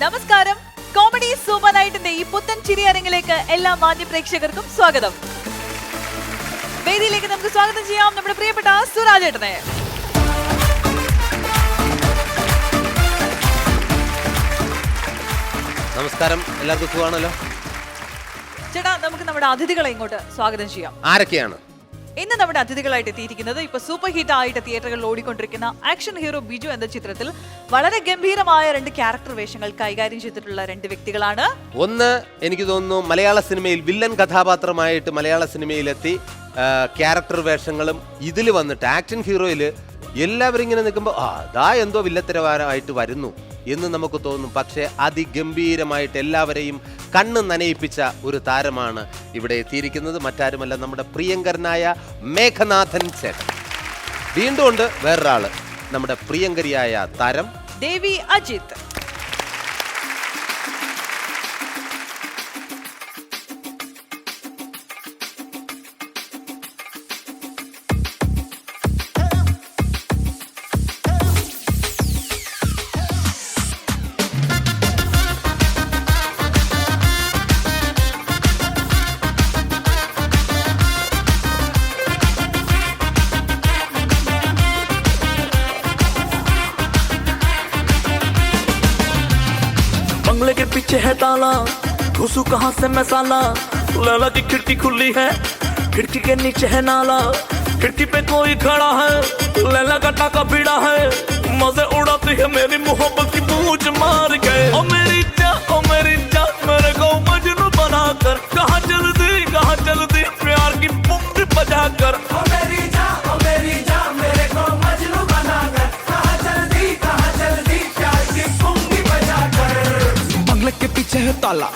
നമസ്കാരം. Comedy super നൈറ്റിന്റെ ഈ പുത്തൻ ചിരി അരങ്ങിലേക്ക് എല്ലാ മാന്യ പ്രേക്ഷകർക്കും സ്വാഗതം. വേദിയിലേക്ക് നമുക്ക് സ്വാഗതം ചെയ്യാം നമ്മുടെ പ്രിയപ്പെട്ട സുരാജേട്ടനെ. നമസ്കാരം, എല്ലാവർക്കും സുഖമാണല്ലോ. ചേട്ടാ, നമുക്ക് നമ്മുടെ അതിഥികളെ ഇങ്ങോട്ട് സ്വാഗതം ചെയ്യാം. ആരൊക്കെയാണ് ഇന്ന് നമ്മുടെ അതിഥികളായിട്ട് എത്തിയിരിക്കുന്നത്? ഇപ്പൊ സൂപ്പർ ഹിറ്റ് ആയിട്ട് തിയേറ്ററുകളിൽ ഓടിക്കൊണ്ടിരിക്കുന്ന ആക്ഷൻ ഹീറോ ബിജു എന്ന ചിത്രത്തിൽ വളരെ ഗംഭീരമായ 2 ക്യാരക്ടർ വേഷങ്ങൾ കൈകാര്യം ചെയ്തിട്ടുള്ള 2 വ്യക്തികളാണ്. ഒന്ന്, എനിക്ക് തോന്നുന്നു മലയാള സിനിമയിൽ വില്ലൻ കഥാപാത്രമായിട്ട് മലയാള സിനിമയിലെത്തി ക്യാരക്ടർ വേഷങ്ങളും ഇതിൽ വന്നിട്ട് ആക്ഷൻ ഹീറോയിൽ എല്ലാവരും ഇങ്ങനെ നിൽക്കുമ്പോൾ അതാ എന്തോ വില്ലത്തരവാരമായിട്ട് വരുന്നു എന്ന് നമുക്ക് തോന്നും. പക്ഷേ അതിഗംഭീരമായിട്ട് എല്ലാവരെയും കണ്ണ് നനയിപ്പിച്ച ഒരു താരമാണ് ഇവിടെ എത്തിയിരിക്കുന്നത്. മറ്റാരുമല്ല, നമ്മുടെ പ്രിയങ്കരനായ മേഘനാഥൻ ചേട്ടൻ. വീണ്ടും ഉണ്ട് വേറൊരാള്, നമ്മുടെ പ്രിയങ്കരിയായ താരം ദേവി അജിത്ത്. बंगले के पीछे है ताला, घुसू कहाँ से मैं साला। लैला की खिड़की खुली है, खिड़की के नीचे है नाला। खिड़की पे कोई खड़ा है, लैला का टाका भिड़ा है। मजे उड़ाती है मेरी मोहब्बत की पूछ मार के। ओ मेरी जा मेरे को मजनू बना कर। कहाँ चल दी प्यार की पुंगी बजा कर। ओ मेरी जा मेरे को मजनू बना कर। कहाँ चल दी प्यार की पुंगी बजा कर। बंगले के पीछे है ताला,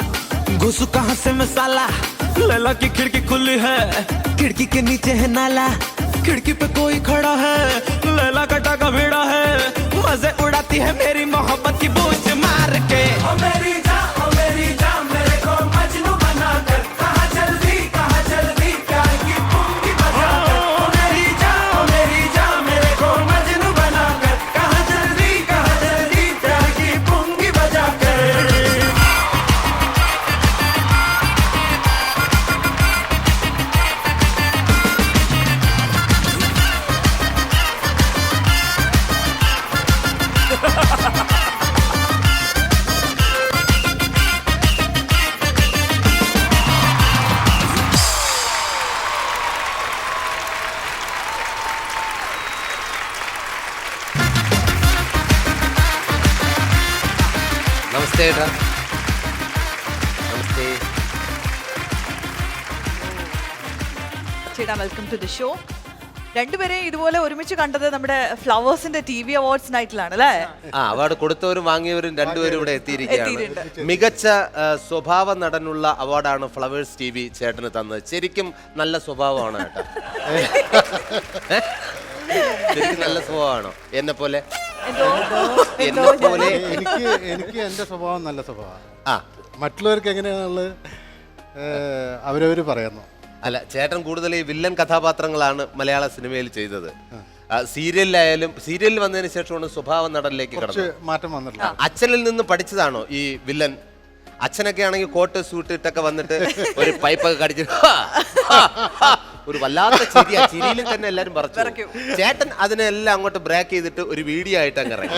घुसू कहाँ से मैं साला। लैला की खिड़की खुली है, खिड़की के नीचे है नाला। खिड़की पे कोई खड़ा है, लैला का टाका भिड़ा है। मजे उड़ाती है मेरी मोहब्बत की बूझ मार के। ओ मेरी जा मेरे को मजनू बना कर। कहाँ चल दी प्यार की पुंगी बजा कर। ओ मेरी जा मेरे को मजनू बना कर। कहाँ चल दी प्यार की पुंगी बजा कर। നമസ്തേ ഏട്ടാ. നമസ്തേ. ചേട്ടാ, വെൽക്കം ടു ദി ഷോ. രണ്ടുപേരെയും ഇതുപോലെ ഒരുമിച്ച് കണ്ടത് നമ്മുടെ ഫ്ലവേഴ്സിന്റെ TV അവാർഡ്സ് നൈറ്റിലാണ് അല്ലേ? അവാർഡ് കൊടുത്തവരും വാങ്ങിയവരും രണ്ടുപേരും ഇവിടെ എത്തിയിരിക്കുകയാണ്. മികച്ച സ്വഭാവ നടനുള്ള അവാർഡാണ് ഫ്ലവേഴ്സ് TV ചേട്ടന് തന്നത്. ശരിക്കും നല്ല സ്വഭാവമാണ് കേട്ടോ. ശരിക്കും നല്ല സ്വഭാവമാണോ? എന്നെ പോലെ എനിക്ക് എന്റെ സ്വഭാവം നല്ല സ്വഭാവമാണ്. മറ്റുള്ളവർക്ക് എങ്ങനെയാണുള്ളത് അവരവര് പറയുന്നു. അല്ല, ചേട്ടൻ കൂടുതൽ ഈ വില്ലൻ കഥാപാത്രങ്ങളാണ് മലയാള സിനിമയിൽ ചെയ്തത്. സീരിയലിൽ വന്നതിന് ശേഷമാണ് സ്വഭാവ നടനിലേക്ക് കടന്നത്. മാറ്റം വന്നിട്ടില്ല. അച്ഛനിൽ നിന്ന് പഠിച്ചതാണോ ഈ വില്ലൻ? അച്ഛനൊക്കെ ആണെങ്കിൽ കോട്ട് സൂട്ട് ഇട്ടൊക്കെ വന്നിട്ട് ഒരു പൈപ്പൊക്കെ കടിച്ച് ഒരു വല്ലാത്ത ചിരിയിലും തന്നെ എല്ലാരും പറഞ്ഞു. ചേട്ടൻ അതിനെല്ലാം അങ്ങോട്ട് ബ്രേക്ക് ചെയ്തിട്ട് ഒരു വീഡിയോ ആയിട്ട് അങ്ങ് ഇറങ്ങി.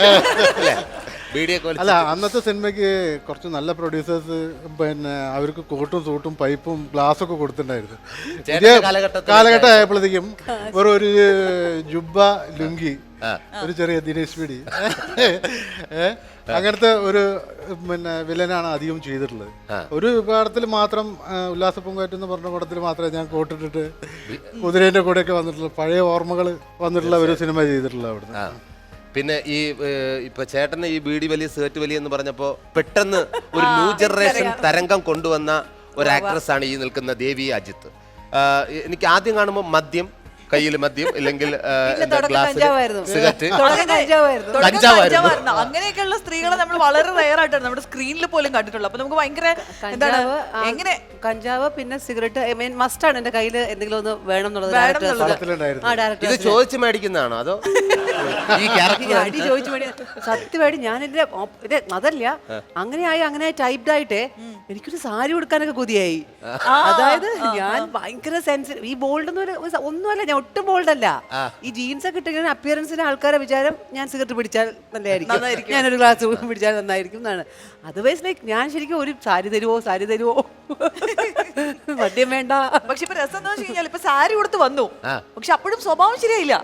അല്ല, അന്നത്തെ സിനിമയ്ക്ക് കുറച്ച് നല്ല പ്രൊഡ്യൂസേഴ്സ് പിന്നെ അവർക്ക് കോട്ടും സൂട്ടും പൈപ്പും ഗ്ലാസ് ഒക്കെ കൊടുത്തിട്ടുണ്ടായിരുന്നു. കാലഘട്ടം ആയപ്പോഴത്തേക്കും ഒരു ജുബ്ബ ലുങ്കി, ഒരു ചെറിയ ദിനേശ് പിടി, അങ്ങനത്തെ ഒരു പിന്നെ വില്ലനാണ് അധികം ചെയ്തിട്ടുള്ളത്. ഒരു പടത്തിൽ മാത്രം ഉല്ലാസപ്പൂങ്കാറ്റ് എന്ന് പറഞ്ഞ പടത്തിൽ മാത്രമേ ഞാൻ കോട്ടിട്ടിട്ട് കുതിരേന്റെ കൂടെയൊക്കെ വന്നിട്ടുള്ള പഴയ ഓർമ്മകൾ വന്നിട്ടുള്ള ഒരു സിനിമ ചെയ്തിട്ടുള്ളത് അവിടുന്ന്. പിന്നെ ഈ ഇപ്പൊ ചേട്ടന് ഈ ബീഡി വലിയ സേർട്ട് വലിയ എന്ന് പറഞ്ഞപ്പോ പെട്ടെന്ന് ഒരു ന്യൂ ജനറേഷൻ തരംഗം കൊണ്ടുവന്ന ഒരു ആക്ട്രസ് ആണ് ഈ നിൽക്കുന്ന ദേവി അജിത്ത്. എനിക്ക് ആദ്യം കാണുമ്പോൾ മദ്യം, കയ്യിൽ മദ്യം, ഇല്ലെങ്കിൽ അങ്ങനെയൊക്കെയുള്ള സ്ത്രീകളെ നമ്മൾ വളരെ റയർ ആയിട്ടാണ് നമ്മുടെ സ്ക്രീനിൽ പോലും കണ്ടിട്ടുള്ളത്. അപ്പൊ നമുക്ക് ഭയങ്കര എന്താണ്, എങ്ങനെ കഞ്ചാവ് പിന്നെ സിഗരറ്റ് മസ്റ്റ് ആണ്. എന്റെ കയ്യിൽ എന്തെങ്കിലും ഒന്ന് വേണം എന്നുള്ളത് ഇത് ചോദിച്ചു മേടിക്കുന്നതാണോ അതോ ഈ ക്യാരക്ടർ ഈ അടി ചോദിച്ചു വേണ്ടി സത്യമായിട്ട് ഞാൻ എന്റെ അതല്ല അങ്ങനെ ടൈപ്ഡ് ആയിട്ട് എനിക്കൊരു സാരി ഉടുക്കാനൊക്കെ കൊതിയായി. അതായത് ഞാൻ ഭയങ്കര സെൻസിറ്റീവ്. ഈ ബോൾഡ് ഒന്നുമല്ല, ഞാൻ ഒട്ടും ബോൾഡ് അല്ല. ഈ ജീൻസ് ഒക്കെ ഇട്ടിങ്ങനെ അപ്പിയറൻസിന് ആൾക്കാരെ വിചാരം ഞാൻ സിഗരറ്റ് പിടിച്ചാൽ നല്ലതായിരിക്കും, ഞാനൊരു ഗ്ലാസ് പിടിച്ചാൽ നന്നായിരിക്കും എന്നാണ്. അതർവൈസ് ലൈക്ക് ഞാൻ ശരിക്കും ഒരു സാരി തരുവോ മദ്യം വേണ്ട. പക്ഷെ ഇപ്പൊ രസം എന്താ വെച്ച് കഴിഞ്ഞാൽ ഇപ്പൊ സാരി കൊടുത്ത് വന്നു, പക്ഷെ അപ്പോഴും സ്വഭാവം ശരിയായില്ല.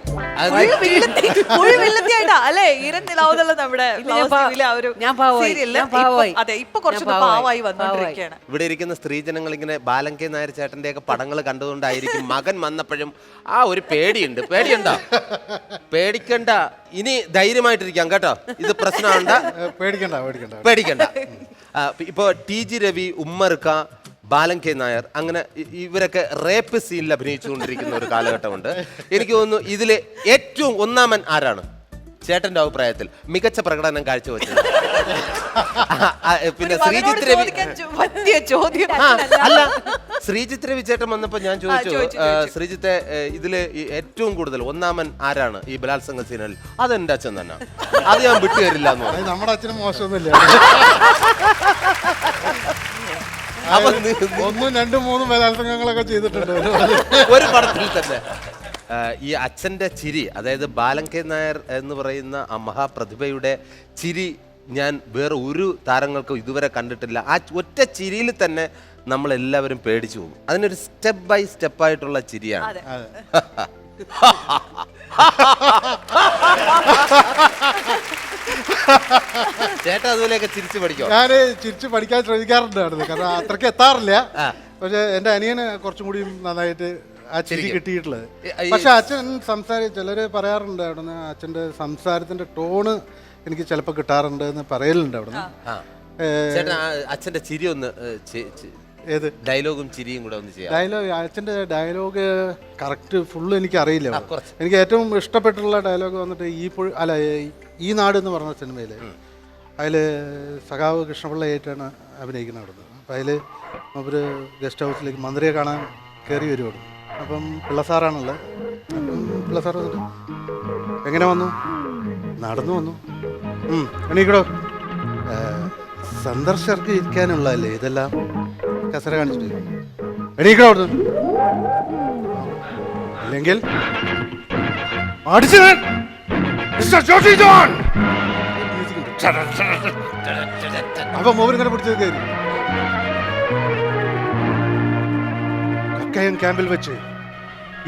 വെള്ളത്തിയായിട്ടാ അല്ലെ ഈരൻ നിലാവുന്നുള്ള നമ്മുടെ ഞാൻ പാവമായി. അതെ, ഇപ്പൊ കുറച്ച് പാവമായി വന്നോണ്ടിരിക്കുകയാണ്. ഇവിടെ ഇരിക്കുന്ന സ്ത്രീജനങ്ങൾ ഇങ്ങനെ ബാലൻ കെ നായർ ചേട്ടന്റെ ഒക്കെ പടങ്ങൾ കണ്ടതുകൊണ്ടായിരിക്കും മകൻ വന്നപ്പോഴും ആ ഒരു പേടിയുണ്ട്. പേടിയുണ്ടോ? പേടിക്കണ്ട, ഇനി ധൈര്യമായിട്ടിരിക്കാം കേട്ടോ. ഇത് പ്രശ്നമുണ്ട, പേടിക്കണ്ട. ഇപ്പൊ TG രവി, ഉമ്മർക്ക, ബാലൻ കെ നായർ, അങ്ങനെ ഇവരൊക്കെ റേപ്പ് സീനിൽ അഭിനയിച്ചുകൊണ്ടിരിക്കുന്ന ഒരു കാലഘട്ടമുണ്ട്. എനിക്ക് തോന്നുന്നു ഇതില് ഏറ്റവും ഒന്നാമൻ ആരാണ് ചേട്ടന്റെ അഭിപ്രായത്തിൽ മികച്ച പ്രകടനം കാഴ്ചവെച്ചത്? പിന്നെ ശ്രീജിത്ത് രവി. അല്ല, ശ്രീജിത്ത് രവി ചേട്ടൻ വന്നപ്പോ ഞാൻ ചോദിച്ചു, ശ്രീജിത്തെ ഇതില് ഏറ്റവും കൂടുതൽ ഒന്നാമൻ ആരാണ് ഈ ബലാത്സംഗ സീനിൽ? അതെന്റെ അച്ഛൻ തന്നെ, അത് ഞാൻ വിട്ടുതരില്ല എന്ന് പറഞ്ഞു. നമ്മുടെ അച്ഛനും മോശമൊന്നുമില്ല. 1, 2, 3 ബലാത്സംഗങ്ങളൊക്കെ ചെയ്തിട്ടുണ്ട് ഒരു പടത്തിൽ തന്നെ. ഈ അച്ഛൻ്റെ ചിരി, അതായത് ബാലൻ കെ നായർ എന്ന് പറയുന്ന ആ മഹാപ്രതിഭയുടെ ചിരി ഞാൻ വേറെ ഒരു താരങ്ങൾക്കും ഇതുവരെ കണ്ടിട്ടില്ല. ആ ഒറ്റ ചിരിയിൽ തന്നെ നമ്മളെല്ലാവരും പേടിച്ചു പോകും. അതിനൊരു സ്റ്റെപ്പ് ബൈ സ്റ്റെപ്പായിട്ടുള്ള ചിരിയാണ്. ചേട്ടാ അതുപോലെയൊക്കെ ചിരിച്ചു പഠിക്കോ? ഞാൻ ചിരിച്ചു പഠിക്കാൻ ശ്രമിക്കാറുണ്ട്, കാരണം അത്രയ്ക്ക് എത്താറില്ല. പക്ഷെ എൻ്റെ അനിയന് കുറച്ചും കൂടി നന്നായിട്ട് ആ ചിരി കിട്ടിയിട്ടുള്ളത്. പക്ഷെ അച്ഛൻ ചിലര് പറയാറുണ്ട് അവിടുന്ന്, അച്ഛൻ്റെ സംസാരത്തിന്റെ ടോണ് എനിക്ക് ചിലപ്പോൾ കിട്ടാറുണ്ട് എന്ന് പറയലുണ്ട് അവിടുന്ന്. ചേട്ടാ അച്ഛൻ്റെ ചിരി ഒന്ന്, ഏത് ഡയലോഗും ചിരിയും കൂടെ ഒന്ന് ചെയ്യാം. ഡയലോഗ്, അച്ഛൻ്റെ ഡയലോഗ് കറക്റ്റ് ഫുള്ള് എനിക്ക് അറിയില്ല. എനിക്ക് ഏറ്റവും ഇഷ്ടപ്പെട്ടുള്ള ഡയലോഗ് വന്നിട്ട് ഈ നാട് എന്ന് പറഞ്ഞ സിനിമയിൽ അതിൽ സഖാവ് കൃഷ്ണപിള്ളയായിട്ടാണ് അഭിനയിക്കുന്നത് അവിടുന്ന്. അപ്പം അതിൽ അവർ ഗസ്റ്റ് ഹൗസിലേക്ക് മന്ത്രിയെ കാണാൻ കയറി വരുവാണ്. അപ്പം പിള്ളസാറാണുള്ളത്. അപ്പം പിള്ളസാർ വന്നിട്ട് എങ്ങനെ വന്നു? നടന്നു വന്നു. എണീക്കടോ, സന്ദർശകർക്ക് ഇരിക്കാനുള്ളതല്ലേ ഇതെല്ലാം? കസര കാണിച്ചിട്ട് എണീക്കടോ അവിടുന്ന്, അല്ലെങ്കിൽ അപ്പൊ മോവരിങ്ങനെ പിടിച്ചത് കയറി. കക്കയം ക്യാമ്പിൽ വെച്ച്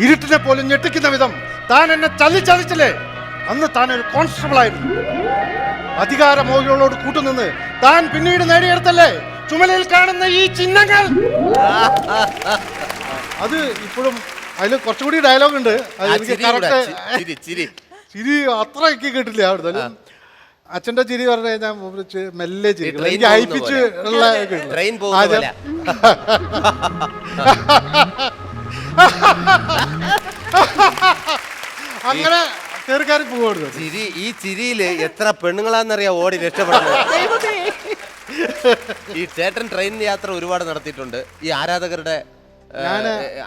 ഇരുട്ടിനെ പോലും ഞെട്ടിക്കുന്ന വിധം താൻ എന്നെ ചതിച്ചില്ലേ? അന്ന് താൻ ഒരു കോൺസ്റ്റബിൾ ആയിരുന്നു. അധികാരമോഹികളോട് കൂട്ടുനിന്ന് താൻ പിന്നീട് നേടിയെടുത്തല്ലേ ചുമലയിൽ കാണുന്ന ഈ ചിഹ്നങ്ങൾ. അത് ഇപ്പോഴും അതിൽ കുറച്ചുകൂടി ഡയലോഗ് ഉണ്ട്. ചിരി അത്രയൊക്കെ കേട്ടില്ല അവിടുന്ന്. അച്ഛൻ്റെ ചിരി പറഞ്ഞു കഴിഞ്ഞാൽ മെല്ലെ ചിരി, എനിക്ക് ഹൈപ്പിച്ച് ഉള്ള അങ്ങനെ കയറി പോവാണ് ചിരി. ഈ ചിരിയില് എത്ര പെണ്ണുങ്ങളാന്നറിയാം ഓടി രക്ഷപ്പെടുന്നത്. ഈ ചേട്ടൻ ട്രെയിൻ യാത്ര ഒരുപാട് നടത്തിയിട്ടുണ്ട്. ഈ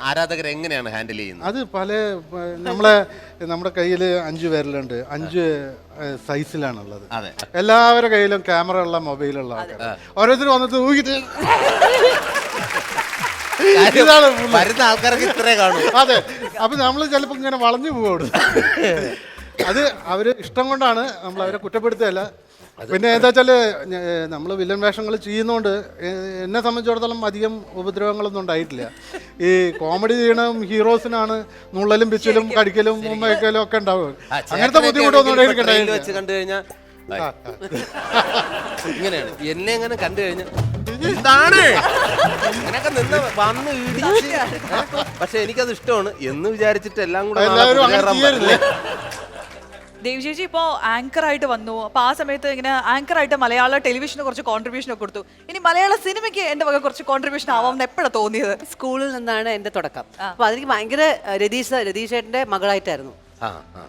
ആരാധകരെ എങ്ങനെയാണ് ഹാൻഡിൽ ചെയ്യുന്നത്? അത് നമ്മുടെ കയ്യിൽ 5 പേരിലുണ്ട്, 5 സൈസിലാണുള്ളത്. എല്ലാവരുടെ കയ്യിലും ക്യാമറ ഉള്ള മൊബൈലുള്ള ആൾക്കാർ. ഓരോരുത്തർ വന്നിട്ട് ഊഹിട്ട് വരുന്ന ആൾക്കാർക്ക് ഇത്രേ കാണും. അതെ, അപ്പൊ നമ്മൾ ചിലപ്പോ ഇങ്ങനെ വളഞ്ഞു പോവാണ്. അത് അവര് ഇഷ്ടം കൊണ്ടാണ്, നമ്മൾ അവരെ കുറ്റപ്പെടുത്തുകയല്ല. പിന്നെ എന്താ വെച്ചാല് നമ്മൾ വില്ലൻ വേഷങ്ങൾ ചെയ്യുന്നോണ്ട് എന്നെ സംബന്ധിച്ചിടത്തോളം അധികം ഉപദ്രവങ്ങളൊന്നും ഉണ്ടായിട്ടില്ല. ഈ കോമഡി ചെയ്യണ ഹീറോസിനാണ് നുള്ളലും പിച്ചലും കടിക്കലും മുമ്പേക്കലും ഒക്കെ ഉണ്ടാവുക. അങ്ങനത്തെ ബുദ്ധിമുട്ടൊന്നും വെച്ച് കണ്ടു കഴിഞ്ഞാൽ ഇങ്ങനെയാണ്. എന്നെ എങ്ങനെ കണ്ടു കഴിഞ്ഞാൽ എന്താണ് അങ്ങനെയൊക്കെ നിന്ന് വന്ന് ഇടിച്ച്. പക്ഷെ എനിക്കത് ഇഷ്ടമാണ് എന്ന് വിചാരിച്ചിട്ട് എല്ലാം കൂടെ. ദേവി ചേച്ചി ഇപ്പോ ആങ്കർ ആയിട്ട് വന്നു. അപ്പൊ ആ സമയത്ത് ഇങ്ങനെ ആങ്കർ ആയിട്ട് മലയാള ടെലിവിഷന് കുറച്ച് കോൺട്രിബ്യൂഷൻ ഒക്കെ കൊടുത്തു. ഇനി മലയാള സിനിമയ്ക്ക് എന്റെ വക കുറച്ച് കോൺട്രിബ്യൂഷൻ ആവാമെന്ന് എപ്പോഴാണ് തോന്നിയത്? സ്കൂളിൽ നിന്നാണ് എന്റെ തുടക്കം. അപ്പൊ അതെനിക്ക് ഭയങ്കര രതീഷേട്ടന്റെ മകളായിട്ടായിരുന്നു.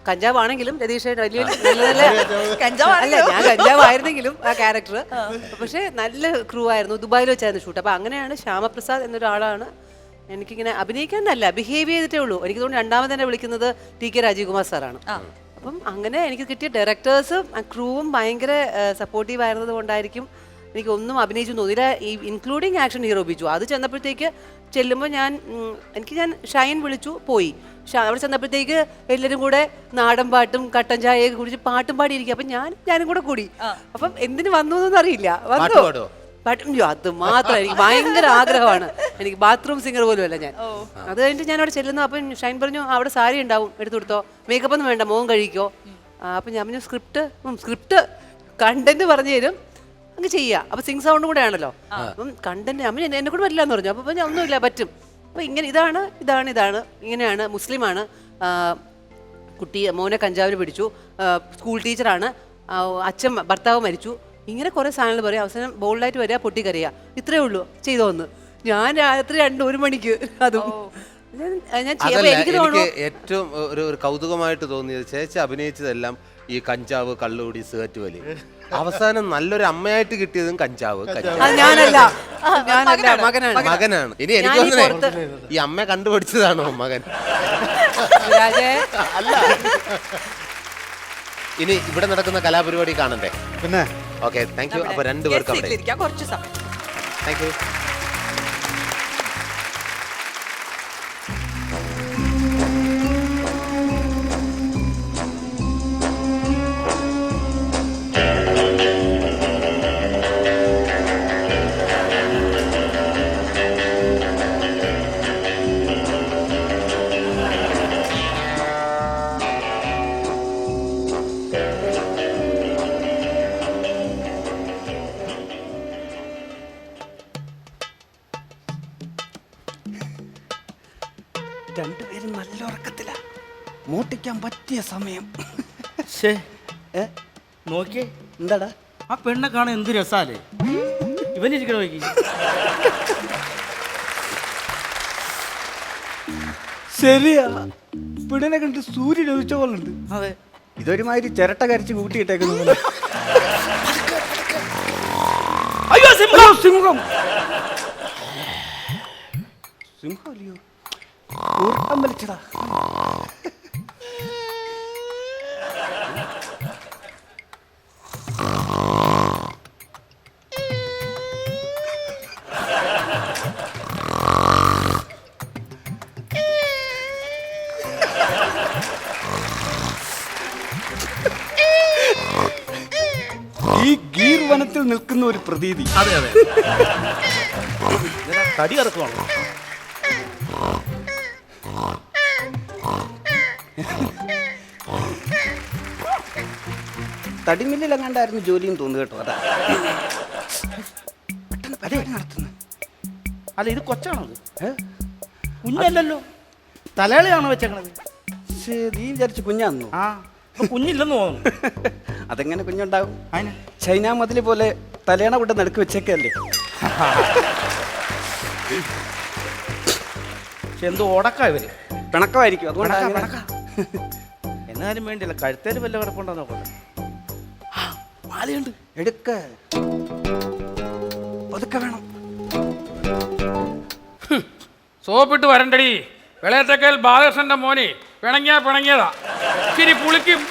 കഞ്ചാവാണെങ്കിലും രതീഷേട്ടൻ വലിയ അല്ല, ഞാൻ കഞ്ചാവായിരുന്നെങ്കിലും ആ ക്യാരക്ടർ പക്ഷെ നല്ല ക്രൂ ആയിരുന്നു. ദുബായിൽ വെച്ചായിരുന്നു ഷൂട്ട്. അപ്പൊ അങ്ങനെയാണ് ശ്യാമപ്രസാദ് എന്നൊരാളാണ് എനിക്കിങ്ങനെ അഭിനയിക്കാൻ നല്ല ബിഹേവ് ചെയ്തിട്ടേ ഉള്ളൂ. എനിക്ക് തോന്നുന്നു രണ്ടാമത് തന്നെ വിളിക്കുന്നത് TK രാജീവ് കുമാർ സാറാണ്. അപ്പം അങ്ങനെ എനിക്ക് കിട്ടിയ ഡയറക്ടേഴ്സും ക്രൂവും ഭയങ്കര സപ്പോർട്ടീവ് ആയിരുന്നത് കൊണ്ടായിരിക്കും എനിക്ക് ഒന്നും അഭിനയിച്ചു തോന്നിയില്ല, ഈ ഇൻക്ലൂഡിങ് ആക്ഷൻ ഹീറോ ബിജു. അത് ചെന്നപ്പോഴത്തേക്ക് ചെല്ലുമ്പോൾ ഞാൻ ഷൈൻ വിളിച്ചു പോയി. അവിടെ ചെന്നപ്പോഴത്തേക്ക് എല്ലാവരും കൂടെ നാടൻ പാട്ടും കട്ടൻ ചായയൊക്കെ കുടിച്ച് പാട്ടും പാടിയിരിക്കും. അപ്പം ഞാനും കൂടെ കൂടി. അപ്പം എന്തിനു വന്നു എന്നൊന്നും അറിയില്ല. വന്നു പാട്ടും അത് മാത്രം എനിക്ക് ഭയങ്കര ആഗ്രഹമാണ്. എനിക്ക് ബാത്റൂം സിംഗർ പോലും അല്ല ഞാൻ. അത് കഴിഞ്ഞിട്ട് ഞാൻ അവിടെ ചെല്ലുന്നു. അപ്പം ഷൈൻ പറഞ്ഞു അവിടെ സാരി ഉണ്ടാവും, എടുത്തു കൊടുത്തോ, മേക്കപ്പ് ഒന്നും വേണ്ട, മുഖം കഴിക്കോ. അപ്പം ഞാൻ പറഞ്ഞു സ്ക്രിപ്റ്റ് കണ്ടന്റ് പറഞ്ഞു തരും, അങ്ങ് ചെയ്യുക. അപ്പൊ സിംഗ് സൗണ്ടും കൂടെ ആണല്ലോ. അപ്പം കണ്ടന്റ് അമ്മ എന്നെ കൂടെ പറ്റില്ല എന്ന് പറഞ്ഞു. അപ്പൊ ഞാൻ ഒന്നുമില്ല, പറ്റും. അപ്പൊ ഇങ്ങനെ ഇതാണ് ഇങ്ങനെയാണ്, മുസ്ലിമാണ്, കുട്ടി മോനെ കഞ്ചാവിന് പിടിച്ചു, സ്കൂൾ ടീച്ചറാണ്, അച്ഛൻ ഭർത്താവ് മരിച്ചു, ഇങ്ങനെ കുറെ സാധനങ്ങൾ പറയും. അവസാനം ബോൾഡായിട്ട് വരിക, പൊട്ടിക്കറിയുക, ഇത്രയേ ഉള്ളൂ ചെയ്തോന്ന്. ഞാൻ രാത്രി 2-1 മണിക്ക് അതും എനിക്ക് ഏറ്റവും ഒരു കൗതുകമായിട്ട് തോന്നിയത് ചേച്ചി അഭിനയിച്ചതെല്ലാം ഈ കഞ്ചാവ്, കള്ളുകൂടി, സിഗരറ്റ് വലി. അവസാനം നല്ലൊരു അമ്മയായിട്ട് കിട്ടിയതും കഞ്ചാവ്. മകനാണ്. ഇനി എനിക്ക് തോന്നുന്നത് ഈ അമ്മ കണ്ടുപിടിച്ചതാണോ മകൻ? അല്ല, ഇനി ഇവിടെ നടക്കുന്ന കലാപരിപാടി കാണണ്ടേ? പിന്നെ ഓക്കെ, താങ്ക് യു. അപ്പൊ രണ്ടുപേർക്കും കുറച്ച് സമയം. Thank you. രണ്ടുപേരും നല്ല ഉറക്കത്തില, മോട്ടിക്കാൻ പറ്റിയ സമയം. നോക്കിയേ, എന്താടാ ആ പെണ്ണെ കാണാൻ എന്ത് രസാലേ. ഇവനിരിക്കണ നോക്കി. ശരിയാ, പെണ്ണിനെ കണ്ട് സൂര്യൻ ഒഴിച്ച പോലുണ്ട്. അതെ, ഇതൊരുമാതിരി ചിരട്ട കരച്ച് കൂട്ടിയിട്ടേക്കുന്നത്. അയ്യോ സിംഹം, സിംഹം സിംഹം അല്ലയോ, ഊർക്കം വലിച്ചടാ. ഈ ഗീർ വനത്തിൽ നിൽക്കുന്ന ഒരു പ്രതീതി. അതെ അതെ, തടി ഇറക്കുവാണോ? തടിമില്ലിലെങ്ങാണ്ടായിരുന്നു ജോലിയും തോന്നുന്നു കേട്ടോ. അതാ പെട്ടെന്ന് പരിപാടി നടത്തുന്നു. അല്ല, ഇത് കൊച്ചാണത്, കുഞ്ഞല്ലല്ലോ. തലയാളിയാണോ വെച്ചേക്കണത്? നീ വിചാരിച്ചു കുഞ്ഞാന്നോ? ആ, കുഞ്ഞില്ലെന്ന് തോന്നുന്നു. അതെങ്ങനെ കുഞ്ഞുണ്ടാവും? അതിന് ചൈന മതില് പോലെ തലയണ കൊണ്ട് നടുക്ക് വെച്ചേക്കല്ലേ. പക്ഷെ എന്തോ ഉടക്കാ ഇവര്, പിണക്കമായിരിക്കും, അതുകൊണ്ടാണ്. എന്നാലും വേണ്ടില്ല, കഴുത്തേല് വല്ല കിടപ്പുണ്ടോ നോക്കട്ടെ. മാലയുണ്ട്, എടുക്ക, ഒതുക്കെ വേണം. സോപ്പിട്ട് വരണ്ടടി. വെളയത്തേക്കൽ ബാലകൃഷ്ണന്റെ മോനെ പിണങ്ങിയതാ, ഇച്ചിരി പുളിക്കും.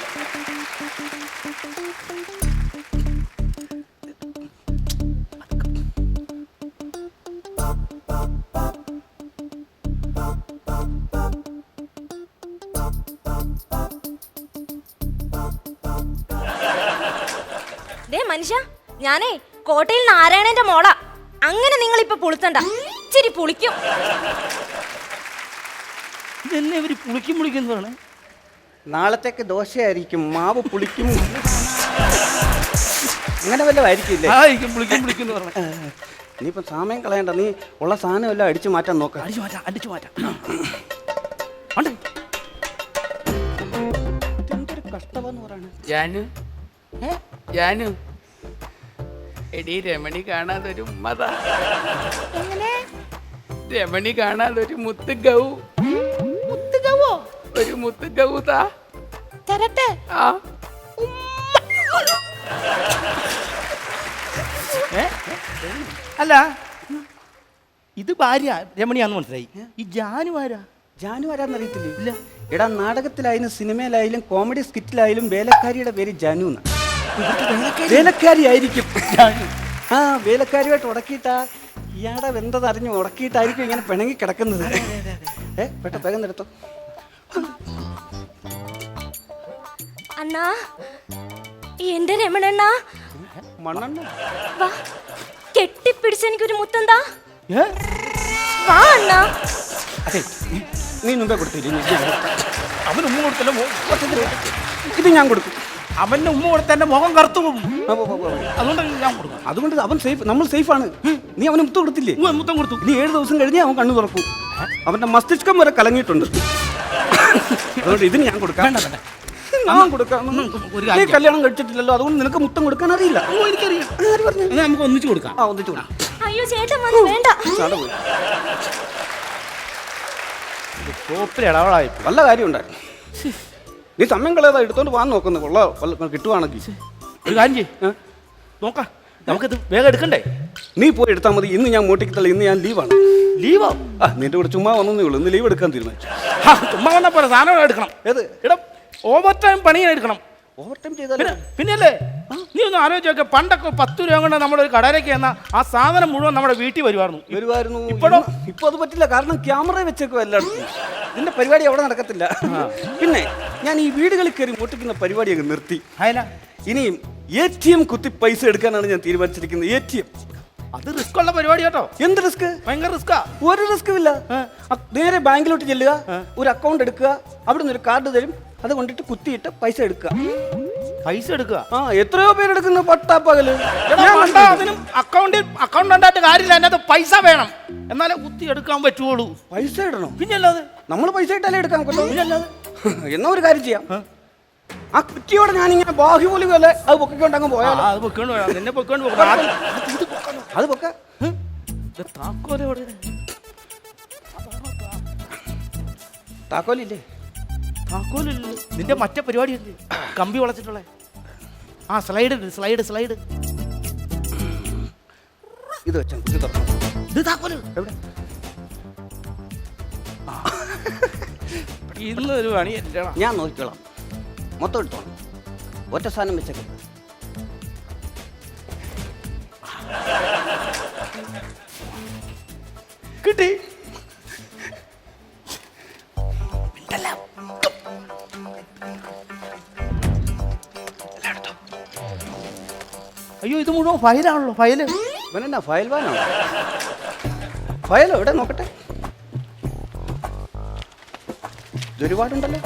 മനുഷ്യ, ഞാനേ കോട്ടയിൽ നാരായണന്റെ മോളാ. അങ്ങനെ നിങ്ങൾ ഇപ്പൊ പുളുത്തണ്ട, ഇച്ചിരി പുളിക്കും. ഇതെന്നെ ഇവര് പുളിക്കും പറഞ്ഞേ. നാളത്തേക്ക് ദോശയായിരിക്കും, മാവ് പുളിക്കും, അങ്ങനെ വല്ലതും ആയിരിക്കില്ലേ? ആയിരിക്കും, പുളിക്കും പറഞ്ഞേ. ഇനിയിപ്പം സമയം കളയണ്ട, നീ ഉള്ള സാധനം എല്ലാം അടിച്ചു മാറ്റാൻ നോക്കാം. അടിച്ചു മാറ്റാം. എന്തൊരു കഷ്ടമെന്ന് പറയണേ. ജാനു എടീ, രമണി കാണാതൊരു ഉമ്മതാ. രമണി കാണാതൊരു മുത്ത് ഗൗ. ഒരു മുത്ത് ഗൗതാ തരട്ടെ. ആ, അല്ല, ഇത് ഭാര്യ രമണിയാന്ന് മനസ്സിലായി. ഈ ജാനു ആരാ? ജാനു ആരാന്നറിയത്തില്ലേ? ഇല്ല. എടാ നാടകത്തിലായാലും സിനിമയിലായാലും കോമഡി സ്കിറ്റിലായാലും വേലക്കാരിയുടെ പേര് ജാനു എന്നാ. വേലക്കാരി ആയിരിക്കും ജാനു. ആ വേലക്കാരിയായിട്ട് ഉടക്കിയിട്ടാ ഇയാടെ വെന്തതറിഞ്ഞ് ഉടക്കിയിട്ടായിരിക്കും ഇങ്ങനെ പിണങ്ങി കിടക്കുന്നത്. വേഗം എടുത്തോ. അണ്ണാ എന്റെ രമണണ്ണ മണ്ണെണ്ണ വാ കെട്ടിപ്പിടിച്ച് എനിക്കൊരു മുത്തന്താ. വാ അണ്ണാ. അതെ നീ മുമ്പേ കൊടുത്തില്ല. അവൻ ഉമ്മ കൊടുത്തല്ലോ, ഇത് ഞാൻ കൊടുക്കും. അവന്റെ ഉമ്മ കൊടുത്ത എന്റെ മുഖം കറുത്തു പോകും. അതുകൊണ്ട് ഞാൻ കൊടുക്കും. അതുകൊണ്ട് അവൻ സേഫ്, നമ്മൾ സേഫാണ്. നീ അവന് മുത്തം കൊടുത്തില്ലേ? മുത്തം കൊടുത്തു. ഇനി 7 ദിവസം കഴിഞ്ഞ് അവൻ കണ്ണു തുറക്കും. അവന്റെ മസ്തിഷ്കം വരെ കലങ്ങിയിട്ടുണ്ട്. അതുകൊണ്ട് ഇതിന് ഞാൻ കൊടുക്കാം. ഞാൻ കൊടുക്കാം. നീ കല്യാണം കഴിച്ചിട്ടില്ലല്ലോ, അതുകൊണ്ട് നിനക്ക് മുത്തം കൊടുക്കാൻ അറിയില്ല. എനിക്കറിയാം. നമുക്ക് ഒന്നിച്ചു കൊടുക്കാം. ആ ഒന്നിച്ചു കൊടുക്കാം. അയ്യോ ചേട്ടൻ വന്ന് വേണ്ട. ഷോപ്പിലിടവളായി വല്ല കാര്യം ഉണ്ടായിരുന്നു. നീ സമയം കളയാതെ എടുത്തോണ്ട് പോകാൻ നോക്കുന്നു. കിട്ടുവാണെങ്കിൽ ഒരു കാര്യം ചെയ്യ്. നോക്കാം, നമുക്കിത് വേഗം എടുക്കണ്ടേ? നീ പോയി എടുത്താൽ മതി. ഇന്ന് ഞാൻ മോട്ടിക്കത്തല്ല, ഇന്ന് ഞാൻ ലീവാണ്. ലീവോ? ആ നിന്റെ കൂടെ ചുമ്മാ വന്നേ ഉള്ളൂ. ഇന്ന് ലീവ് എടുക്കാൻ തീരുമാനിച്ചു. ചുമ്മാ വന്നാ പോലെ സാധനം എടുക്കണം. ഏത് ഇടം ഓവർ ടൈം പണി എടുക്കണം. ഓവർ ടൈം ചെയ്താൽ പിന്നല്ലേ നീ ഒന്ന് ആലോചിച്ച് നോക്കെ, പണ്ടൊക്കെ 10 രൂപ കൊണ്ട് നമ്മളൊരു കടയിലേക്ക് ചെന്നാൽ ആ സാധനം മുഴുവൻ നമ്മുടെ വീട്ടിൽ വരുമായിരുന്നു. ഇപ്പോഴോ? ഇപ്പൊ അത് പറ്റില്ല. കാരണം ക്യാമറ വെച്ചേക്കും എല്ലായിടത്തും. ഇതിന്റെ പരിപാടി അവിടെ നടക്കത്തില്ല. പിന്നെ ഞാൻ ഈ വീടുകളിൽ കയറി മോട്ടിക്കുന്ന പരിപാടിയൊക്കെ നിർത്തി. ഇനിയും ATM കുത്തി പൈസ എടുക്കാനാണ് ഞാൻ തീരുമാനിച്ചിരിക്കുന്നത്. ATM അത് റിസ്ക് ഉള്ള പരിപാടി കേട്ടോ. എന്ത് റിസ്ക്? ഭയങ്കര റിസ്കാ. ഒരു റിസ്കുമില്ല. നേരെ ബാങ്കിലോട്ട് ചെല്ലുക, ഒരു അക്കൗണ്ട് എടുക്കുക, അവിടെ നിന്ന് ഒരു കാർഡ് തരും, അത് കൊണ്ടിട്ട് കുത്തിയിട്ട് പൈസ എടുക്കുക. പൈസ എടുക്കുക? ആ എത്രയോ പേരെടുക്കുന്നു പട്ടാപ്പകല്. അതിനും അക്കൗണ്ടായിട്ട് കാര്യമില്ല, അതിനകത്ത് പൈസ വേണം, എന്നാലേ കുത്തി എടുക്കാൻ പറ്റുള്ളൂ. പൈസ ഇടണം? പിന്നല്ലാതെ നമ്മൾ പൈസ ഇട്ടാലേ എടുക്കാൻ പറ്റുള്ളൂ. പിന്നല്ലാതെ എന്നാ ഒരു കാര്യം ചെയ്യാം. ആ കുറ്റിയോടെ ഞാനിങ്ങനെ ബാഹുബലി പോലെ അത് പൊക്കിക്കൊണ്ട് അങ്ങ് പോയാലോ? അത് പൊക്കോണ്ട് പോയാ നിന്നെ പൊക്കോണ്ട് അത് പൊക്ക. താക്കോലില്ലേ? താക്കോലില്ല. നിന്റെ മറ്റേ പരിപാടി കമ്പി വളച്ചിട്ടുള്ളേ ആ സ്ലൈഡ് ഇത് വെച്ചാൽ കുത്തി തുറന്നു. ഇത് താക്കോല് എവിടെ? ഇന്നൊരു പണി ഞാൻ നോക്കിക്കോളാം. മൊത്തം എടുത്തോളാം. ഒറ്റ സാധനം വെച്ചേക്ക. കിട്ടി. അയ്യോ ഇത് മുഴുവൻ ഫയലാണല്ലോ. File ഇവനെന്നാ file വാനാണോ? ഫയലോ? എവിടെ നോക്കട്ടെ. ഇതൊരുപാടുണ്ടല്ലോ.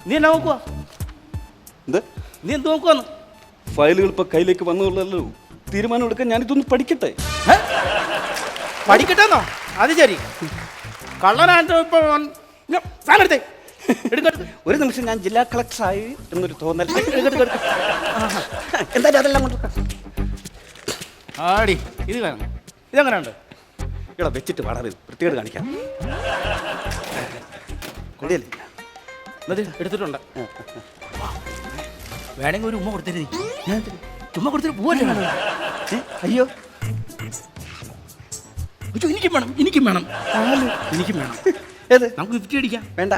നീ എന്നാ നോക്കുക? എന്ത്? നീ എന്ത് നോക്കുവാന്ന്? ഫയലുകൾ ഇപ്പൊ കയ്യിലേക്ക് വന്നുള്ളല്ലോ. തീരുമാനം എടുക്കാൻ ഞാനിതൊന്ന് പഠിക്കട്ടെ. പഠിക്കട്ടെന്നോ? അത് ശരി. കള്ളനായിട്ട് ഇപ്പൊ സാധനം എടുത്തേ. ഒരു നിമിഷം ഞാൻ ജില്ലാ കളക്ടറായി എന്നൊരു തോന്നൽ. എന്തായാലും അതെല്ലാം കൊണ്ട് ആടി ഇത് കാണണം. ഇതെങ്ങനെയുണ്ട്? ഇവിടെ വെച്ചിട്ട് വളരെ വൃത്തികേട് കാണിക്കാം. കൊടിയല്ലേ? എടുത്തിട്ടുണ്ട്. വേണമെങ്കിൽ ഒരു ഉമ്മ കൊടുത്തിരുന്നേ. ചുമ്മാ കൊടുത്തിട്ട് പോവല്ലേ? അയ്യോ എനിക്കും വേണം. എനിക്കും വേണം. ഏത്? നമുക്ക് 50 അടിക്കാം. വേണ്ട.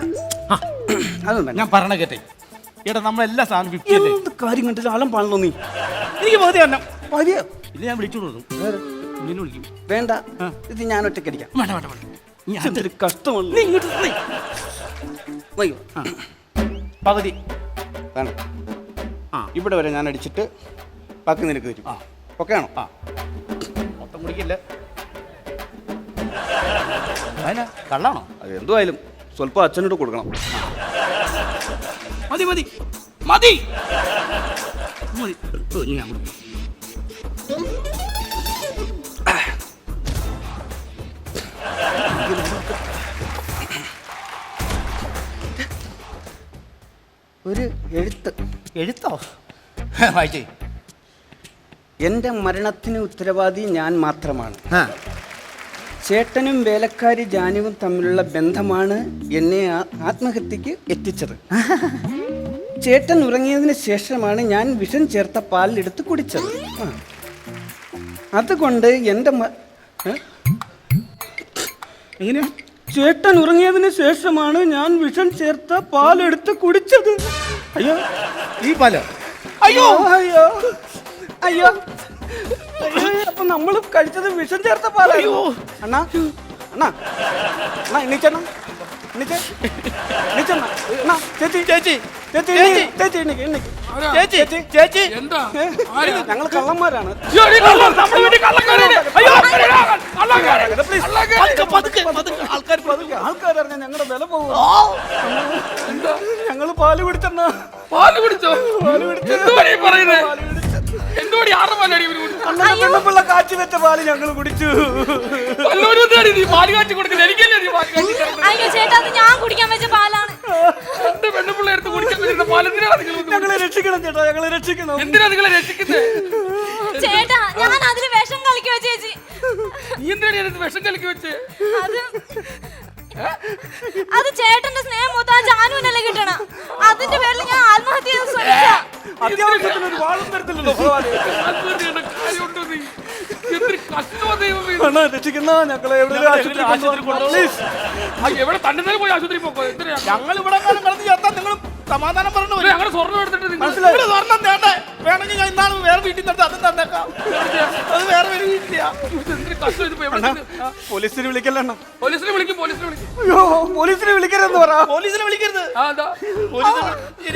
അതൊന്നും ഞാൻ പറഞ്ഞ കേട്ടെ. എടാ നമ്മളെല്ലാ സാധനം 50 അല്ലേ? എന്ത് കാര്യം കണ്ടില്ല ആളം പാണല്ലോ നീ. എനിക്ക് പകുതി തന്നെ. മതിയോ? ഇല്ല ഞാൻ വിളിച്ചു കൊടുക്കും. നിന്നെ വിളിക്കും. വേണ്ട, ഇത് ഞാൻ ഒറ്റയ്ക്ക് അടിക്കാം. വേണ്ട. എന്തൊരു കഷ്ടമല്ല. നീ ഇങ്ങോട്ട് അയ്യോ പകുതി വേണം. ഇവിടെ വരെ ഞാൻ അടിച്ചിട്ട് ബാക്കി നിനക്ക് തരും. ഓക്കെ ആണോ? മൊത്തം കുടിക്കില്ല. കള്ളാണോ? അത് എന്തുമായാലും സ്വല്പം അച്ഛനോട് കൊടുക്കണം. മതി മതി മതി മതി. ഞാൻ കൊടുക്കും. ഒരു എഴുത്ത്. എഴുത്തോ? വായിച്ചേ. എൻ്റെ മരണത്തിന് ഉത്തരവാദി ഞാൻ മാത്രമാണ്. ചേട്ടനും വേലക്കാരി ജാനുവും തമ്മിലുള്ള ബന്ധമാണ് എന്നെ ആത്മഹത്യക്ക് എത്തിച്ചത്. ചേട്ടൻ ഉറങ്ങിയതിന് ശേഷമാണ് ഞാൻ വിഷം ചേർത്ത പാലിലെടുത്ത് കുടിച്ചത്. അതുകൊണ്ട് എങ്ങനെയാ? ചേട്ടൻ ഉറങ്ങിയതിന് ശേഷമാണ് ഞാൻ വിഷം ചേർത്ത പാലെടുത്ത് കുടിച്ചത്. അയ്യോ ഈ പാല് അയ്യോ അയ്യോ അയ്യോ അയ്യോ, അപ്പൊ നമ്മൾ കഴിച്ചത് വിഷം ചേർത്ത പാലയ്യോ. അണ്ണാ അണ്ണാ അണ്ണാ എണീച്ചണ്ണ ചേച്ചി ചേച്ചി ചേച്ചി ചേച്ചി എണീക്ക് എണീക്ക്. ചേച്ചി ചേച്ചി എന്താ ഞങ്ങൾ കള്ളന്മാരാണ്. അയ്യോ, ഈ കള്ളൻ, നമ്മുടെ വീട്ടിൽ കള്ളന്മാരാണ്. അയ്യോ, കള്ളന്മാരാണ്. ആൾക്കാരറിഞ്ഞ ഞങ്ങളുടെ വില പോകും. ഞങ്ങൾ പാല് കുടിച്ചെന്നാ. പാല് കുടിച്ചോ? എന്തുവാടി ഈ പറയുന്നത്? എന്തുവാടി ആറ് പാലടി ഇവര് കുടിച്ചത്? അണ്ണന്റെ പെണ്ണുപിള്ള കാച്ചി വെച്ച പാല് ഞങ്ങൾ കുടിച്ചു. വല്ലവരും എന്തിനാടി നീ പാല് കാച്ചി കൊടുക്കുന്നത്? എനിക്കല്ലേ നീ പാല് കാച്ചി തരുന്നത്? അയ്യോ ചേട്ടാ, അത് ഞാൻ കുടിക്കാൻ വെച്ച പാലാണ്. എന്റെ പെണ്ണുപിള്ള എടുത്ത് കുടിക്കാൻ പറ്റുന്ന പാൽ എന്തിനാണ് നിങ്ങൾ ഞങ്ങളെ രക്ഷിക്കണം ചേട്ടാ, ഞങ്ങളെ രക്ഷിക്കണം. എന്തിനാ നിങ്ങളെ രക്ഷിക്കുന്നത്? ചേട്ടാ, ഞാൻ അതില് വിഷം കളിക്കുവോ ചേച്ചി? നീ എന്തിനാണ് എനിക്ക് വിഷം കലക്കി വെച്ച്? അത് ചേട്ടന്റെ സ്നേഹം മൊത്തം ജാനുവിനല്ലേ കിട്ടണ. അതിന്റെ പേരിൽ ഞാൻ ആത്മഹത്യ ചെയ്ത് ശ്രമിച്ച. അത്യാവശ്യത്തിന് ഒരു വാളും തരത്തില്ലല്ലോ ഭഗവാനെ. ആത്മഹത്യയുടെ കാര്യമുണ്ടോ നീ? എന്തൊരു കഷ്ടമാ ദൈവമേ. അണ്ണാ രക്ഷിക്കുന്ന ഞങ്ങളെ എവിടെയെങ്കിലും ആശുപത്രിയിൽ കൊണ്ടുപോ. പ്ലീസ്. എവിടെ തന്നെന്നാലും പോയി ആശുപത്രി പോക്കോ. എന്തിനാ ഞങ്ങൾ ഇവിടെ കളഞ്ഞു ചേർത്താൻ നിങ്ങൾ സമാധാനം പറഞ്ഞു. അങ്ങനെ സ്വർണ്ണം എടുത്തിട്ട് നിങ്ങൾ ഇവിടെ സ്വർണ്ണം തേണ്ടേ? വേണമെങ്കിൽ ഞാൻ ഇന്നാണ് വേറെ വീട്ടിൽ നിന്ന് അതും തന്നേക്കാം. അത് വേറെ ഒരു വീട്ടിലാ. എന്തൊരു കഷ്ടം ഇതിപ്പോ. എവിടെ പോലീസിനെ വിളിക്കല്ല അണ്ണാ. പോലീസിനെ വിളിക്കും, പോലീസിനെ വിളിക്കും. അയ്യോ പോലീസിനെ വിളിക്കരുതെന്ന് പറ. പോലീസിനെ വിളിക്കരുത്. ആ, അതാ.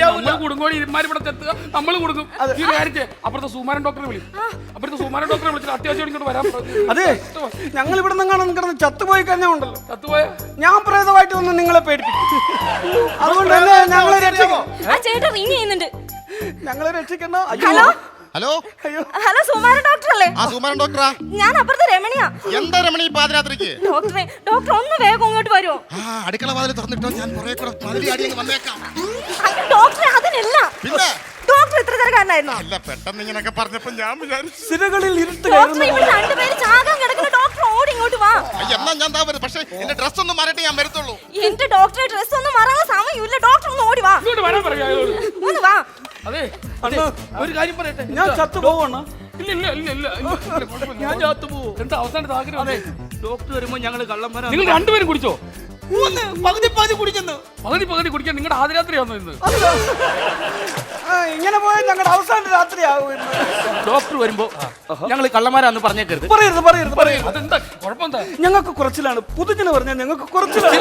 നമ്മള് കുടുങ്ങോടി ഇരുമാരി ഇവിടെ എത്തുക, നമ്മള് കൊടുക്കും. ഈ നേരത്തെ അപ്പുറത്തെ സുമാരൻ ഡോക്ടറെ വിളിക്കും. അപ്പുറത്തെ സുമാരൻ ഡോക്ടറെ വിളിച്ചിട്ട് അത്യാവശ്യം ഇങ്ങോട്ട് വരാൻ പറഞ്ഞു. അതെ ഞങ്ങൾ ഇവിടെ നിന്ന് കാണാൻ കിടന്ന് ചത്തുപോയി കഴിഞ്ഞാൽ ഉണ്ടല്ലോ, ചത്തുപോയ ഞാൻ പ്രേതമായിട്ട് വന്ന് നിങ്ങളെ പേടിപ്പിക്കും. അതുകൊണ്ട് തന്നെ ഞങ്ങളെ രക്ഷിക്കണം. ആ ചേട്ടാ റിങ് ചെയ്യുന്നുണ്ട്. ഞങ്ങളെ രക്ഷിക്കണ്ട. Hello hello hello Sumaran doctor അല്ലേ? ആ സുമാരൻ ഡോക്ടറാ. ഞാൻ അപ്പുറത്തെ രമണിയാ. എന്താ രമണി പാതിരാത്രിക്ക്? ഡോക്ടറെ, ഡോക്ടർ ഒന്ന് വേഗം ഇങ്ങോട്ട് വരുമോ? ആ അടുക്കള വാതിൽ തുറന്നിട്ടോ, ഞാൻ കുറെ കൂടെ മതിലി അടി അങ്ങ് വന്നേക്കാം. അയ്യോ ഡോക്ടറെ, അതിനല്ല. പിന്നെ ഡോക്ടർ ഇത്ര തിരക്കാരനായിരുന്നോ? അല്ല പെട്ടെന്ന് ഇങ്ങനെയൊക്കെ പറഞ്ഞപ്പോ ഞാൻ വിചാരിച്ചു സിരകളിൽ ഇരുട്ട് ഡോക്ടർ, ഇവിടെ രണ്ടുപേര് ചാകാൻ കിടക്കുന്ന ഡോക്ടർ ഓടി ഇങ്ങോട്ട് വാ. എന്നാ ഞാൻ താ വരും. പക്ഷേ എന്റെ ഡ്രസ് ഒന്ന് മാറിയിട്ട് ഞാൻ വരത്തുള്ളൂ. എന്റെ ഡോക്ടറെ ഡ്രസ് ഒന്നും മാറാനുള്ള സമയമില്ല. ഡോക്ടർ ഒന്ന് ഓടി വാ. ഇങ്ങോട്ട് വരാൻ പറയാ അയാളോട്. ഒന്ന് വാ. അതെ, അണ്ണാ ഒരു കാര്യം പറയട്ടെ, ഞാൻ ചത്തുപോവണ്ണ. ഇല്ല ഇല്ല ഇല്ല ഇല്ല ഇല്ല, കുഴപ്പമില്ല. ഞാൻ ചാത്തു പോവും. എന്താ അവസാനത്തെ ആഗ്രഹം? അതെ, ഡോക്ടർ വരുമ്പോ ഞങ്ങള് കള്ളന്മാരാ. നിങ്ങൾ രണ്ടുപേരും കുടിച്ചോ? പകുതി പകുതി കുടിച്ചെന്ന്. പകുതി പകുതി കുടിക്കാൻ നിങ്ങളുടെ ആദ്യരാത്രിയാണോ ഇന്ന്? ഇങ്ങനെ പോയാൽ ഞങ്ങളുടെ അവസാന രാത്രിയാകും. ഡോക്ടർ വരുമ്പോ ഞങ്ങള് കള്ളന്മാരാന്ന് പറഞ്ഞേക്കരുത്. പറയരുത് പറയരുത് പറയരുത്. അതെന്താ കുഴപ്പം? എന്താ ഞങ്ങൾക്ക് കുറച്ചിലാണ്. പുതുജന പറഞ്ഞാൽ ഞങ്ങൾക്ക് കുറച്ചിലാണ്.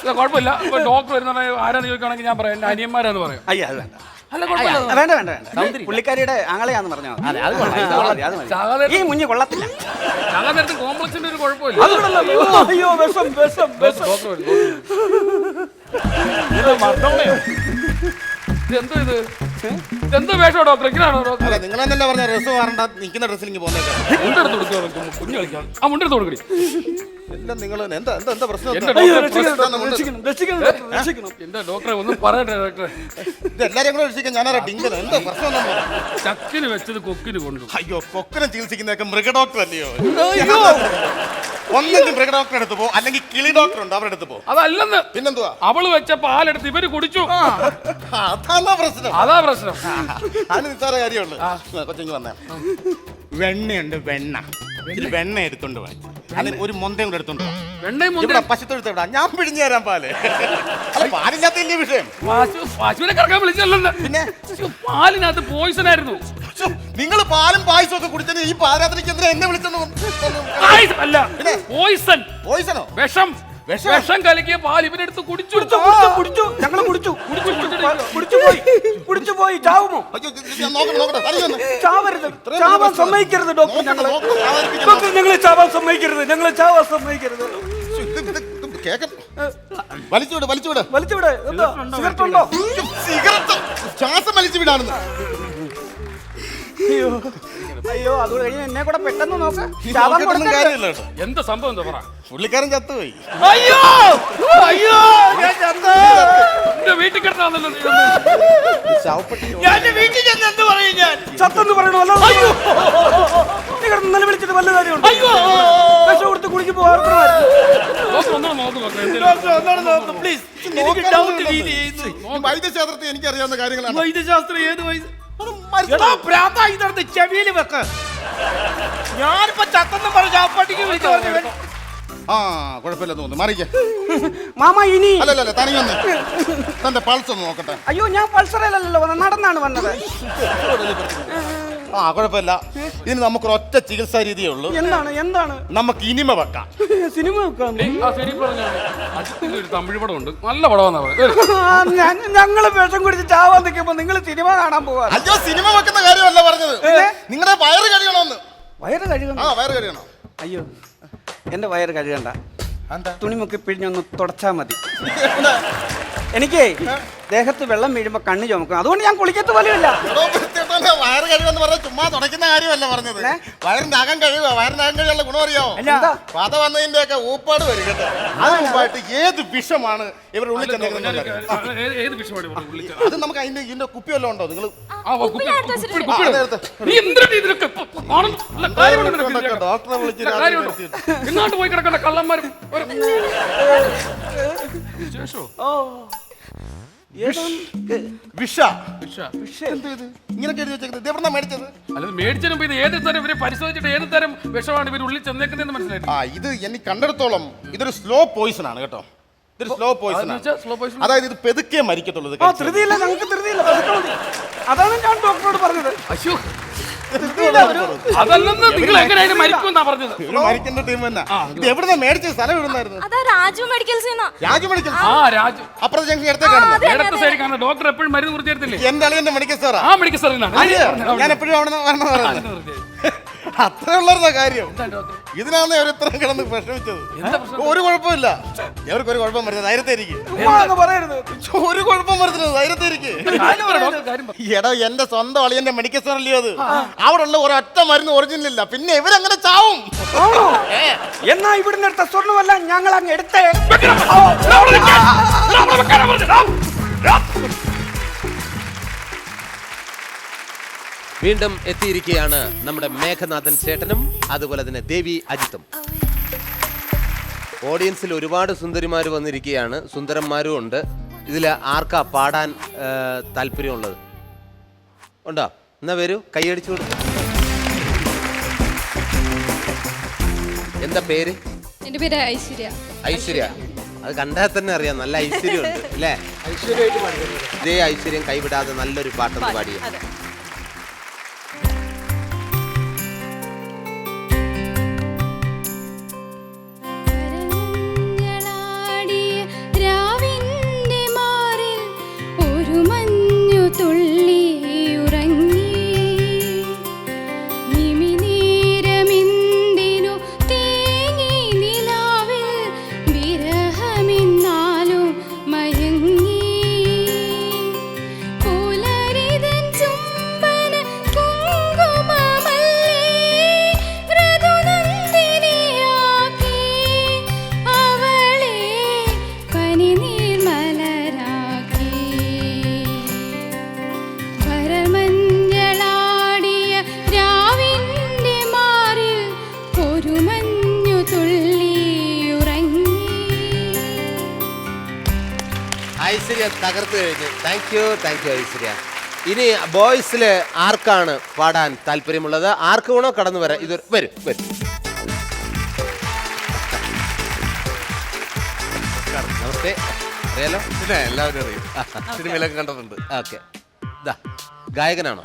ഇല്ല, കുഴപ്പമില്ല. ഇപ്പൊ ഡോക്ടർ വരുന്ന ആരാന്ന് ചോദിക്കുകയാണെങ്കിൽ ഞാൻ പറയാം എന്റെ അനിയന്മാരാന്ന് പറയാം. അയ്യ അത് വേണ്ട. അല്ല കുഴപ്പമില്ല. വേണ്ട വേണ്ട വേണ്ട. പുള്ളിക്കാരിയുടെ ആങ്ങളെയാന്ന് പറഞ്ഞാൽ മതി. ഈ മുഞ്ഞ് കൊള്ളത്തില്ല. ഞങ്ങൾ നേരത്തെ കോംപ്ലക്സിന്റെ ഒരു കുഴപ്പമില്ല. അയ്യോ വിഷം വിഷം വിഷം. ഡോക്ടർ വരും. എന്തോ ഇത്? എന്തോ വേഷോ ഡോക്ടർ? ഇങ്ങനെയാണോ ഡോക്ടർ? അല്ല നിങ്ങളെന്നല്ല പറഞ്ഞ ഡ്രസ് മാറണ്ട, നിൽക്കുന്ന ഡ്രസ്സിലേക്ക് പോന്നേക്കാം. മുണ്ടെടുത്ത് കൊടുക്കുക, കുഞ്ഞു കളിക്കാം. ആ മുണ്ടെടുത്ത് കൊടുക്കടി. എല്ലാം നിങ്ങൾ എന്താ എന്താ എന്താ പ്രശ്നം? എന്റെ അയ്യോ ഡോക്ടർ രക്ഷിക്കണം രക്ഷിക്കണം രക്ഷിക്കണം ഡോക്ടർ, രക്ഷിക്കണം. എന്താ ഡോക്ടറെ ഒന്നും പറയട്ടെ ഡോക്ടറെ. ഇത് എല്ലാരെയും കൂടെ രക്ഷിക്കാൻ ഞാനാരാ ഡിങ്കൻ? എന്താ പ്രശ്നം? ചക്കിന് വെച്ചത് കൊക്കിന് കൊണ്ടു. അയ്യോ കൊക്കിനെ ചികിത്സിക്കുന്നതൊക്കെ മൃഗ ഡോക്ടർ അല്ലയോ? ഒന്നെങ്കിൽ മൃഗ ഡോക്ടർ എടുത്ത് പോ, അല്ലെങ്കിൽ കിളി ഡോക്ടർ ഉണ്ട് അവരുടെ അടുത്ത് പോ. അതല്ലെന്ന്. പിന്നെന്തുവാ? അവള് വെച്ച പാലെടുത്ത് ഇവര് കുടിച്ചു. അതാണോ പ്രശ്നം? അതാ പ്രശ്നം. അതിന് നിസ്സാര കാര്യമുള്ളു. കൊച്ചിങ്ങ് വന്നേ. വെണ്ണയുണ്ട്, വെണ്ണ. ഇച്ചിരി വെണ്ണ എടുത്തോണ്ട് പോയി. അതിന് ഒരു മൊന്തയും കൂടെ എടുത്തോണ്ട് പോവാ. വെണ്ണയും ഇവിടെ പശുത്തൊഴുത്ത് എവിടാ? ഞാൻ പിഴിഞ്ഞു തരാൻ പാല്. അല്ല പാലില്ലാത്ത വലിയ വിഷയം. പശുവിനെ കറക്കാൻ വിളിച്ചല്ലെന്ന്. പിന്നെ പാലിനകത്ത് പോയിസൺ ആയിരുന്നു. നിങ്ങൾ പാലും പായസം ഒക്കെ കുടിച്ചത് ഈ പാരാത്രിക്ക് എന്തിനാ എന്നെ വിളിച്ചെന്ന്? അല്ല, പോയിസൺ. പോയിസണോ? വിഷം. വിഷം കലക്കിയ പാൽ ഇവരെടുത്ത് കുടിച്ചു. കുടിച്ചു ഞങ്ങൾ കുടിച്ചു കുടിച്ചു പോയി. ചാവുമോ? ചാവരുത്, ചാവാൻ സമ്മതിക്കരുത് ഡോക്ടർ. ഞങ്ങളെ ഡോക്ടർ ഞങ്ങളെ ചാവാൻ സമ്മതിക്കരുത്. ഞങ്ങളെ ചാവാൻ സമ്മതിക്കരുത്. വലിച്ചുവിട് വലിച്ചുവിട് വലിച്ചുവിടെ. എന്താ സിഗരറ്റ് ഉണ്ടോ? സിഗരറ്റ് ശ്വാസം വലിച്ചു വിടാണെന്ന്. അയ്യോ അയ്യോ, അത് കഴിഞ്ഞ് എന്നെ കൂടെ പെട്ടെന്ന് നോക്ക്. കാര്യമില്ല കേട്ടോ. എന്താ സംഭവം? എന്താ പറ. പുള്ളിക്കാരൻ ചത്തുപോയി. അയ്യോ അയ്യോ, ഞാൻ ചത്ത്. എന്റെ വീട്ടിൽ കിടന്നാണല്ലോ ഞാൻ വീട്ടിൽ ചെന്ന് എന്ത് പറയും? ഞാൻ ചത്തെന്ന് പറയണമല്ലോ. അയ്യോ നിങ്ങൾ ഇന്നലെ വിളിച്ചിട്ട് വല്ല കാര്യമുണ്ട്? അയ്യോ വിഷം കൊടുത്ത് കുടിക്ക് പോകാറുണ്ട്. ഡോക്ടർ ഒന്നാണ് നോക്ക് പ്ലീസ്. എനിക്ക് ഡൗട്ട് ഫീൽ ചെയ്യുന്നു. വൈദ്യശാസ്ത്രത്തിൽ എനിക്ക് അറിയാവുന്ന കാര്യങ്ങളാണ്. വൈദ്യശാസ്ത്രം ഏത് വൈദ്യ? ഭ്രാന്താ ഇതെടുത്ത് ചെവിയിൽ വെക്ക്. ഞാനിപ്പോ ചത്തെന്നും പറഞ്ഞ ചാപ്പാട്ടിക്ക് വിളിച്ചു പറഞ്ഞു. ആ കുഴപ്പമില്ലെന്ന് തോന്നുന്നു മാറിക്കേ. മാമ ഇനി അല്ലല്ല തനിക്ക് വന്ന് തന്റെ പൾസ് ഒന്ന് നോക്കട്ടെ. അയ്യോ ഞാൻ പൾസറിലല്ലോ വന്നത്, നടന്നാണ് വന്നത്. ആ കുഴപ്പമില്ല. ഇതിന് നമുക്ക് ഒറ്റ ചികിത്സാ രീതിയേ ഉള്ളൂ. എന്താണ് എന്താണ്? നമുക്ക് ഇനിമ വെക്കാം. സിനിമ വെക്കാം. ആ ശരി പറഞ്ഞാണ്. അജിത്തിന്റെ ഒരു തമിഴ് പടമുണ്ട്, നല്ല പടമാണെന്നാ പറയുന്നത്. ഞങ്ങള് വിഷം കുടിച്ച് ചാവാൻ നിൽക്കുമ്പോ നിങ്ങൾ സിനിമ കാണാൻ പോവാ. അയ്യോ സിനിമ വെക്കുന്ന കാര്യമല്ല പറഞ്ഞത്, നിങ്ങളുടെ വയറ് കഴിയണമെന്ന്. വയറ് കഴുകണം? ആ വയറ് കഴിയണം. അയ്യോ എന്റെ വയറ് കഴുകണ്ട, എന്താ? തുണിമുക്കി പിഴിഞ്ഞൊന്ന് തുടച്ചാ മതി. എനിക്കേ ദേഹത്ത് വെള്ളം വീഴുമ്പോ കണ്ണ് ചുമക്കും, അതുകൊണ്ട് ഞാൻ കുളിക്കത്ത് പോലെയല്ല. വയറ് കഴിവെന്ന് പറഞ്ഞാൽ ചുമ്മാ തുടയ്ക്കുന്ന കാര്യമല്ല പറഞ്ഞത്. വയറിന്റെ അകം കഴിയുക, വയറിന്റെ അകം കഴിയുള്ള ഗുണം അറിയാമോ? പത വന്നതിന്റെ ഒക്കെ ഊപ്പാട് വരും കേട്ടോ. അത് മുമ്പായിട്ട് ഏത് വിഷമാണ് ഇവർ ഉള്ളിൽ ചെന്നേക്കുന്നത്? ഏത് വിഷയമാണ് വിളിച്ചത്? അത് നമുക്ക് ഇതിന്റെ കുപ്പി വല്ലതും ഉണ്ടോ? നിങ്ങൾ നീ എന്തിനാ ഇതിലൊക്കെ കാണുന്നു? അല്ല, കാര്യമുണ്ടോ നിനക്ക്? ഡോക്ടറെ വിളിച്ച് കാര്യമുണ്ടോ? ഇങ്ങോട്ട് പോയി കിടക്കണ്ട കള്ളന്മാരും ശേഷോ വിഷ എന്തോ ഇത് ഇങ്ങനൊക്കെ എഴുതി വെച്ചേക്കുന്നത്? ഇത് എവിടുന്നാ മേടിച്ചത്? അല്ലാതെ മേടിച്ചതിന് മുമ്പ് ഇത് ഏത് തരം ഇവരെ പരിശോധിച്ചിട്ട് ഏത് തരം വിഷമാണ് ഇവർ ഉള്ളിൽ ചെന്നേക്കുന്നതെന്ന് മനസ്സിലായിട്ട്. ആ ഇത് എനിക്ക് കണ്ടെടുത്തോളം ഇതൊരു സ്ലോ പോയിസൺ ആണ് കേട്ടോ. ഇതൊരു സ്ലോ പോയിസൺ ആണ്. Slow Poisson. അതായത് ഇത് പെതുക്കെ മരിക്കത്തുള്ളൂ. ഇത് ആ ധൃതിയില്ല, ഞങ്ങൾക്ക് ധൃതിയില്ല, പതുക്കെ മതി. അതാണ് ഞാൻ ഡോക്ടറോട് പറഞ്ഞത്. അയ്യോ അതല്ലെന്ന് നിങ്ങൾ എങ്ങനെയായാലും മരിക്കുമെന്നാ പറഞ്ഞത്. ഒരു മരിക്കേണ്ട ടീം തന്നെ. ഇത് എവിടുന്നാ മേടിച്ചത്? സ്ഥലം എവിടുന്നായിരുന്നു? അതാ രാജു മെഡിക്കൽസ്. രാജു മെഡിക്കൽ. ആ രാജു അപ്പുറത്തെ ജംഗ്ഷൻ എടുത്തേക്കാണ്. ഇടത്ത് സൈഡിൽ കാണുന്ന ഡോക്ടർ എപ്പോഴും മരുന്ന് കുറിച്ച് തരത്തില്ലേ? എന്റെ അളിയന്റെ മെഡിക്കൽ സ്റ്റോറാ. ആ മെഡിക്കൽ സ്റ്റോറിനാണ് ഞാൻ എപ്പോഴും അവിടെ വരണം. അത്ര ഉള്ളതാ കാര്യം. ഇതിനാണ് അവർ ഇത്ര കിടന്ന് വിഷമിച്ചത്. ഒരു കുഴപ്പമില്ല, അവർക്ക് ഒരു കുഴപ്പം വരുന്നത് ധൈര്യത്തിരിക്കും. പറയരുത്, ഒരു കുഴപ്പം വരുന്നത് ധൈര്യത്തിരിക്കും. എടാ എന്റെ സ്വന്തം അളിയന്റെ മെഡിക്കൽ സ്റ്റോർ അല്ലയോ അത്? അവിടെ ഉള്ള ഒരൊറ്റ മരുന്ന് ഒറിജിനൽ ഇല്ല, പിന്നെ ഇവരെങ്ങനെ ചാവും? എന്നാ ഇവിടുന്ന് എടുത്ത സ്വർണ്ണമല്ല ഞങ്ങൾ അങ്ങ് എടുത്തേ. വീണ്ടും എത്തിയിരിക്കുകയാണ് നമ്മുടെ മേഘനാഥൻ ചേട്ടനും അതുപോലെ തന്നെ ദേവി അജിത്തും. ഓഡിയൻസിൽ ഒരുപാട് സുന്ദരിമാർ വന്നിരിക്കുകയാണ്, സുന്ദരന്മാരും ഉണ്ട്. ഇതിൽ ആർക്കാ പാടാൻ താല്പര്യമുള്ളത്? ഉണ്ടോ? എന്നാ വരൂ, കൈയടിച്ചു കൊടുക്കും. എന്താ പേര്? എന്റെ പേര് ഐശ്വര്യ. ഐശ്വര്യ. അത് കണ്ടാൽ തന്നെ അറിയാം, നല്ല ഐശ്വര്യം ഉണ്ട് അല്ലേ? ഇതേ ഐശ്വര്യം കൈവിടാതെ നല്ലൊരു പാട്ടൊന്ന് പാടിയ. ഐശ്വര്യ തകർത്ത് കഴിഞ്ഞു. Thank you Aishwarya. ഇനി ബോയ്സിൽ ആർക്കാണ് പാടാൻ താല്പര്യമുള്ളത്? ആർക്ക് വേണോ കടന്നു വരാം. ഇത് വരും വരും. നമസ്തേ. അറിയാലോ? പിന്നെ എല്ലാവരും അറിയും, സിനിമയിലൊക്കെ കണ്ടിട്ടുണ്ട്. ഓക്കെ. ഇതാ ഗായകനാണോ?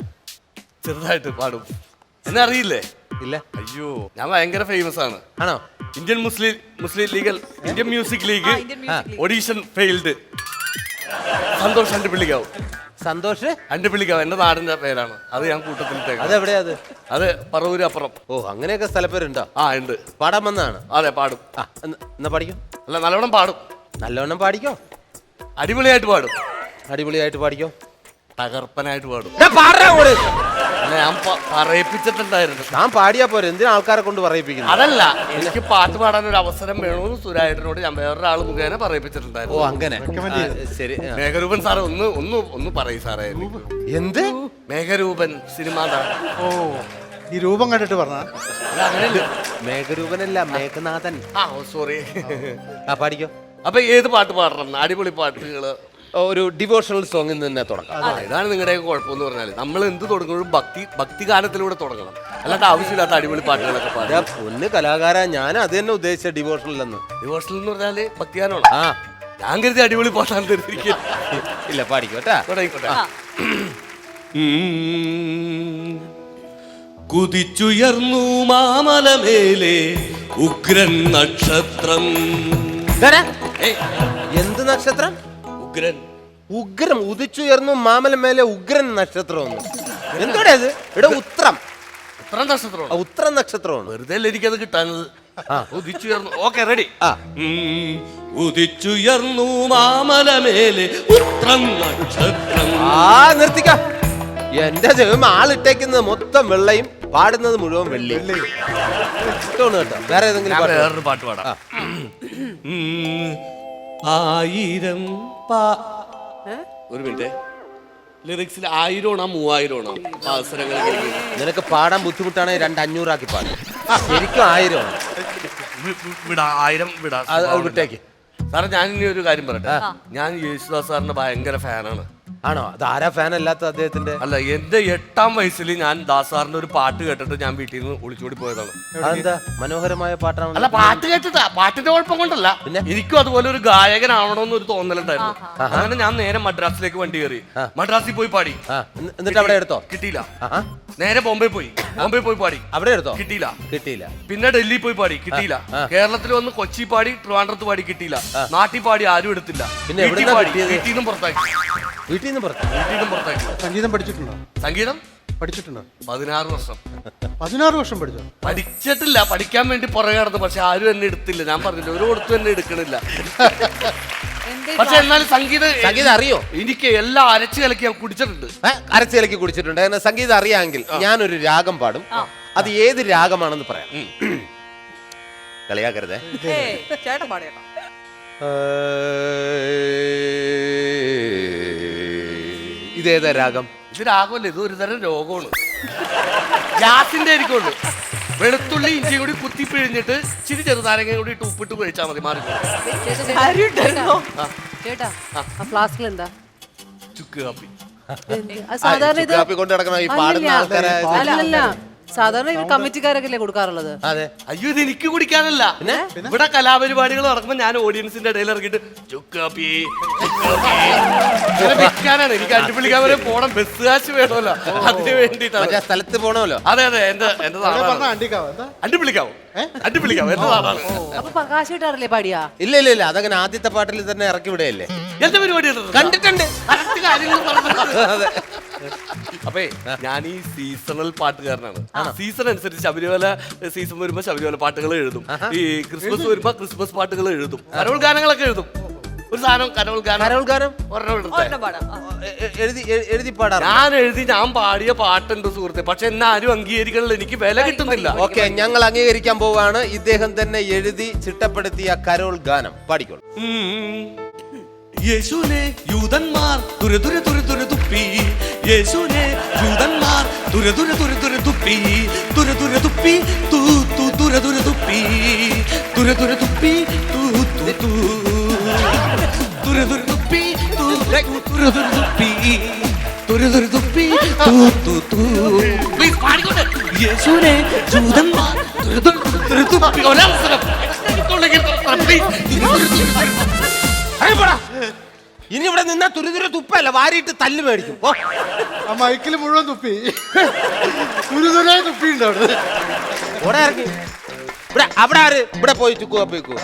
ചെറുതായിട്ട് പാടും. എന്നെ അറിയില്ലേ? ഇല്ല. അയ്യോ ഞാൻ ഭയങ്കര ഫേമസ് ആണ്. ആണോ? Indian Muslim legal Indian music league audition failed Santhosh അണ്ടിപ്പിള്ളിക്കാവും. സന്തോഷ് അണ്ടിപ്പിള്ളിക്കാവ് എന്റെ നാടിന്റെ പേരാണ്. അത് ഞാൻ കൂട്ടത്തിൽ. അതെവിടെയാ? അത് പറവൂര് അപ്പുറം. ഓ അങ്ങനെയൊക്കെ സ്ഥലപ്പേരുണ്ടോ? ആ ഉണ്ട്. പാടാൻ വന്നതാണ്? അതെ പാടും. എന്നാ പാടിക്കോ. അല്ല നല്ലവണ്ണം പാടും. നല്ലവണ്ണം പാടിക്കോ. അടിപൊളിയായിട്ട് പാടും. അടിപൊളിയായിട്ട് പാടിക്കോ. തകർപ്പനായിട്ട് പാടും. ഞാൻ പറയിപ്പിച്ചിട്ടുണ്ടായിരുന്നു. ഞാൻ പാടിയാ പോരെ, എന്തിനാ ആൾക്കാരെ കൊണ്ട് പറയിപ്പിക്കുന്നു? അതല്ല, എനിക്ക് പാട്ട് പാടാൻ ഒരു അവസരം വേണമെന്ന് സുരായിട്ടിനോട് ഞാൻ വേറൊരാൾ മുഖേന പറയിപ്പിച്ചിട്ടുണ്ടായിരുന്നു. ഓ അങ്ങനെ. ശരി. മേഘരൂപൻ സാറേ ഒന്ന് പറയും സാറേ. എന്ത് മേഘരൂപൻ സിനിമ? ഓ ഈ രൂപം കണ്ടിട്ട് പറഞ്ഞ മേഘരൂപനല്ല, മേഘനാഥൻ. ആ സോറി. പാടിക്കോ. അപ്പൊ ഏത് പാട്ട് പാടണം? അടിപൊളി പാട്ടുകള്. ഒരു ഡിവോഷണൽ സോങ്ങിൽ നിന്ന് തന്നെ തുടങ്ങാം. ഇതാണ് നിങ്ങളുടെയൊക്കെ കുഴപ്പമെന്ന് പറഞ്ഞാൽ നമ്മൾ എന്ത് തുടങ്ങുമ്പോഴും ഭക്തി ഗാനത്തിലൂടെ തുടങ്ങണം. അല്ലാണ്ട് ആവശ്യമില്ലാത്ത അടിപൊളി പാട്ടുകളൊക്കെ പാടും. ഇതാ പൊന്ന് കലാകാര, ഞാൻ അത് തന്നെ ഉദ്ദേശിച്ച ഡിവോഷണലെന്ന്. ഡിവോഷണൽ എന്ന് പറഞ്ഞാല് ഭക്തിയാനാണോ? ആ ഞാൻ കരുതി അടിപൊളി പാട്ടാണ് തരുന്നിരിക്കും. ഇല്ല, പാടിക്കോട്ടാ. കുതിച്ചുയർന്നു മാമലമേലെ ഉഗ്രൻ നക്ഷത്രം. എന്ത് നക്ഷത്രം? ഉഗ്രൻ. ഉഗ്രം. ഉദിച്ചുയർന്നു മാമല മേലെ ഉഗ്രൻ നക്ഷത്രം. എന്തോടെ അത്? ഇവിടെ ഉത്രം. ഉത്രം നക്ഷത്രമാണ്. ഉത്രം നക്ഷത്രമാണ്. വെറുതെ അല്ല എനിക്കത് കിട്ടാനത്. ഉദിച്ചുയർന്നു. Okay, ready. ഉദിച്ചുയർന്നു മാമലമേലെ ഉത്രം നക്ഷത്രം. നിർത്തിക്ക. എന്റെ ദൈവം, ആളിട്ടേക്കുന്നത് മൊത്തം വെള്ളയും പാടുന്നത് മുഴുവൻ വെള്ളി. കേട്ടോ, വേറെ ഏതെങ്കിലും വേറൊരു പാട്ട് പാടാം. ആയിരം ഒരു മിനിറ്റ്. ലിറിക്സിൽ 1000 ആണോ 3000 ആണോ അവസരങ്ങൾ? നിനക്ക് പാടാൻ ബുദ്ധിമുട്ടാണെങ്കിൽ 200-500 ആക്കി പാടും. ശരിക്കും 1000 ആണ്. വിടാ, 1000 വിടാ. അത് വിട്ടേക്ക് സാറേ. ഞാൻ ഇനി ഒരു കാര്യം പറയട്ടെ. ഞാൻ യേശുദാസ് സാറിന്റെ ഭയങ്കര ഫാനാണ്. ആണോ? അത് ആരാ ഫാൻ അല്ലാത്ത അദ്ദേഹത്തിന്റെ? അല്ല, എന്റെ 8ാം വയസ്സിൽ ഞാൻ ദാസ് സാറിന്റെ ഒരു പാട്ട് കേട്ടിട്ട് ഞാൻ വീട്ടിൽ നിന്ന് ഒളിച്ചോടി പോയതാണ്. അതെന്താ? മനോഹരമായ പാട്ടാണ്. അല്ല, പാട്ട് കേട്ടിട്ടാ. പാട്ടിന്റെ കുഴപ്പം കൊണ്ടല്ല, എനിക്കും അതുപോലെ ഒരു ഗായകനാവണമെന്ന് ഒരു തോന്നലുണ്ടായിരുന്നു. അങ്ങനെ ഞാൻ നേരെ മദ്രാസിലേക്ക് വണ്ടി കയറി. മദ്രാസിൽ പോയി പാടി. എന്നിട്ട് അവിടെ എടുത്തോ? കിട്ടിയില്ല. നേരെ ബോംബെ പോയി പാടി. അവിടെ എടുത്തോ? കിട്ടിയില്ല. പിന്നെ ഡൽഹി പോയി പാടി. കിട്ടിയില്ല. കേരളത്തിൽ വന്ന് കൊച്ചി പാടി, ട്രിവാൻഡ്രത്ത് പാടി. കിട്ടിയില്ല. നാട്ടിൽ പാടി, ആരും എടുത്തില്ല. പിന്നെ വീട്ടിൽ പാടി, വീട്ടിൽ നിന്നും പുറത്താക്കി. സംഗീതം പഠിച്ചിട്ടുണ്ടോ? സംഗീതം പഠിച്ചിട്ടുണ്ടോ? 16 വർഷം. 16 വർഷം പഠിച്ചോ? പഠിച്ചിട്ടില്ല. പഠിക്കാൻ വേണ്ടി പുറകെ നടന്നു. പക്ഷെ ആരും എന്നെ എടുത്തില്ല. ഞാൻ പറഞ്ഞില്ല, ഒരു കൊടുത്തും എന്നെ എടുക്കണില്ല. പക്ഷെ എന്നാലും സംഗീതം അറിയോ? എനിക്ക് എല്ലാം അരച്ചു കലക്കി ഞാൻ കുടിച്ചിട്ടുണ്ട്. അരച്ചു കലക്കി കുടിച്ചിട്ടുണ്ട്. അങ്ങനെ സംഗീതം അറിയാമെങ്കിൽ ഞാനൊരു രാഗം പാടും. അത് ഏത് രാഗമാണെന്ന് പറയാം. കളിയാക്കരുതേ. ചേട്ടൻ പാടിയോ? ഇതേതാ രാഗം? ഇത് രാഗമല്ല, ഇത് ഒരു തരം രോഗമാണ്. ഗ്യാസിന്റെ ആയിരിക്കുള്ളൂ. വെളുത്തുള്ളി ഇഞ്ചിയും കൂടി കുത്തി പിഴിഞ്ഞിട്ട് ഇച്ചിരി ചെറുനാരങ്ങയും കൂടി ഇട്ട് ഉപ്പിട്ട് കഴിച്ചാൽ മതി. മാറി ചേട്ടാ, ആ ഫ്ലാസ്കിൽ എന്താ? ചുക്ക് കാപ്പി. സാധാരണ ഇത് കാപ്പി കൊണ്ട് നടക്കണ ഈ പാടുന്ന ആൾക്കാരെ. അല്ലല്ല, സാധാരണ ഇവർ കമ്മിറ്റിക്കാരൊക്കെ അല്ലേ കൊടുക്കാറുള്ളത്? അതെ. അയ്യോ, ഇത് എനിക്ക് കുടിക്കാനല്ല. ഇവിടെ കലാപരിപാടികൾ നടക്കുമ്പോൾ ഞാൻ ഓഡിയൻസിന്റെ ഇടയിൽ ഇറങ്ങിയിട്ട് ചുക്കാപ്പി വിൽക്കാനാണ്. എനിക്ക് അടിപൊളിക്കാൻ വരെ പോണം. ബസ് കാശ് വേണമല്ലോ, അതിന് വേണ്ടിട്ടാണ്. സ്ഥലത്ത് പോണമല്ലോ. അതെ അതെ. എന്റെ അടിപൊളിക്കാവോ? അടിപൊളിക്കാവോ? എന്റെ നാടാണ്. അപ്പൊ കാശ് കിട്ടാറില്ലേ പാടിയാ? ഇല്ല ഇല്ല ഇല്ല, അതങ്ങനെ ആദ്യത്തെ പാട്ടിൽ തന്നെ ഇറക്കി വിടുകയല്ലേ. എന്റെ പരിപാടി കണ്ടിട്ടുണ്ട്. അപ്പേ ഞാൻ ഈ സീസണൽ പാട്ടുകാരനാണ്. സീസൺ അനുസരിച്ച് ശബരിമല സീസൺ വരുമ്പോ ശബരിമല പാട്ടുകൾ എഴുതും. ഈ ക്രിസ്മസ് വരുമ്പോ ക്രിസ്മസ് പാട്ടുകൾ എഴുതും. കരോൾ ഗാനങ്ങളൊക്കെ എഴുതും. ഒരു സാധനം കരോൾ ഗാനം എഴുതി പാടാം. ഞാൻ എഴുതി ഞാൻ പാടിയ പാട്ടുണ്ട് സുഹൃത്തെ. പക്ഷെ എന്നെ ആരും അംഗീകരിക്കണില്ല. എനിക്ക് വില കിട്ടുന്നില്ല. ഓക്കെ, ഞങ്ങൾ അംഗീകരിക്കാൻ പോവാണ്. ഇദ്ദേഹം തന്നെ എഴുതി ചിട്ടപ്പെടുത്തിയ കരോൾ ഗാനം പാടിക്കോളൂ. യേശുവിനെ യൂതന്മാർ തുര തുര തുര തുര തുപ്പി. യേശുവിനെ യൂതന്മാർ തുര തുര തുര തുര തുപ്പി. തുര തുര തുപ്പി തൂ തൂ തുര തുര തുപ്പി. തുര തുര തുപ്പി തൂ തൂ തൂ. തുര തുര തുപ്പി തൂ തുര തുര തുപ്പി. തുര തുര തുപ്പി തൂ തൂ തൂ. പ്ലീസ് പാടിക്കോട്ടെ. യേശുവിനെ യൂതന്മാർ തുര തുര തുര തുപ്പി. ഒരവസരം ഇനി ഇവിടെ നിന്നാ തുരുതുര തുപ്പല്ല, വാരിയിട്ട് തല്ല് മേടിക്കും. ആ മൈക്കിൽ മുഴുവൻ തുപ്പി. തുരുതുരായി തുപ്പിയുണ്ടോ അവിടെ? ഇറങ്ങി ഇവിടെ. അവിടെ ആര്? ഇവിടെ പോയി ചുക്കു അപ്പേക്കു.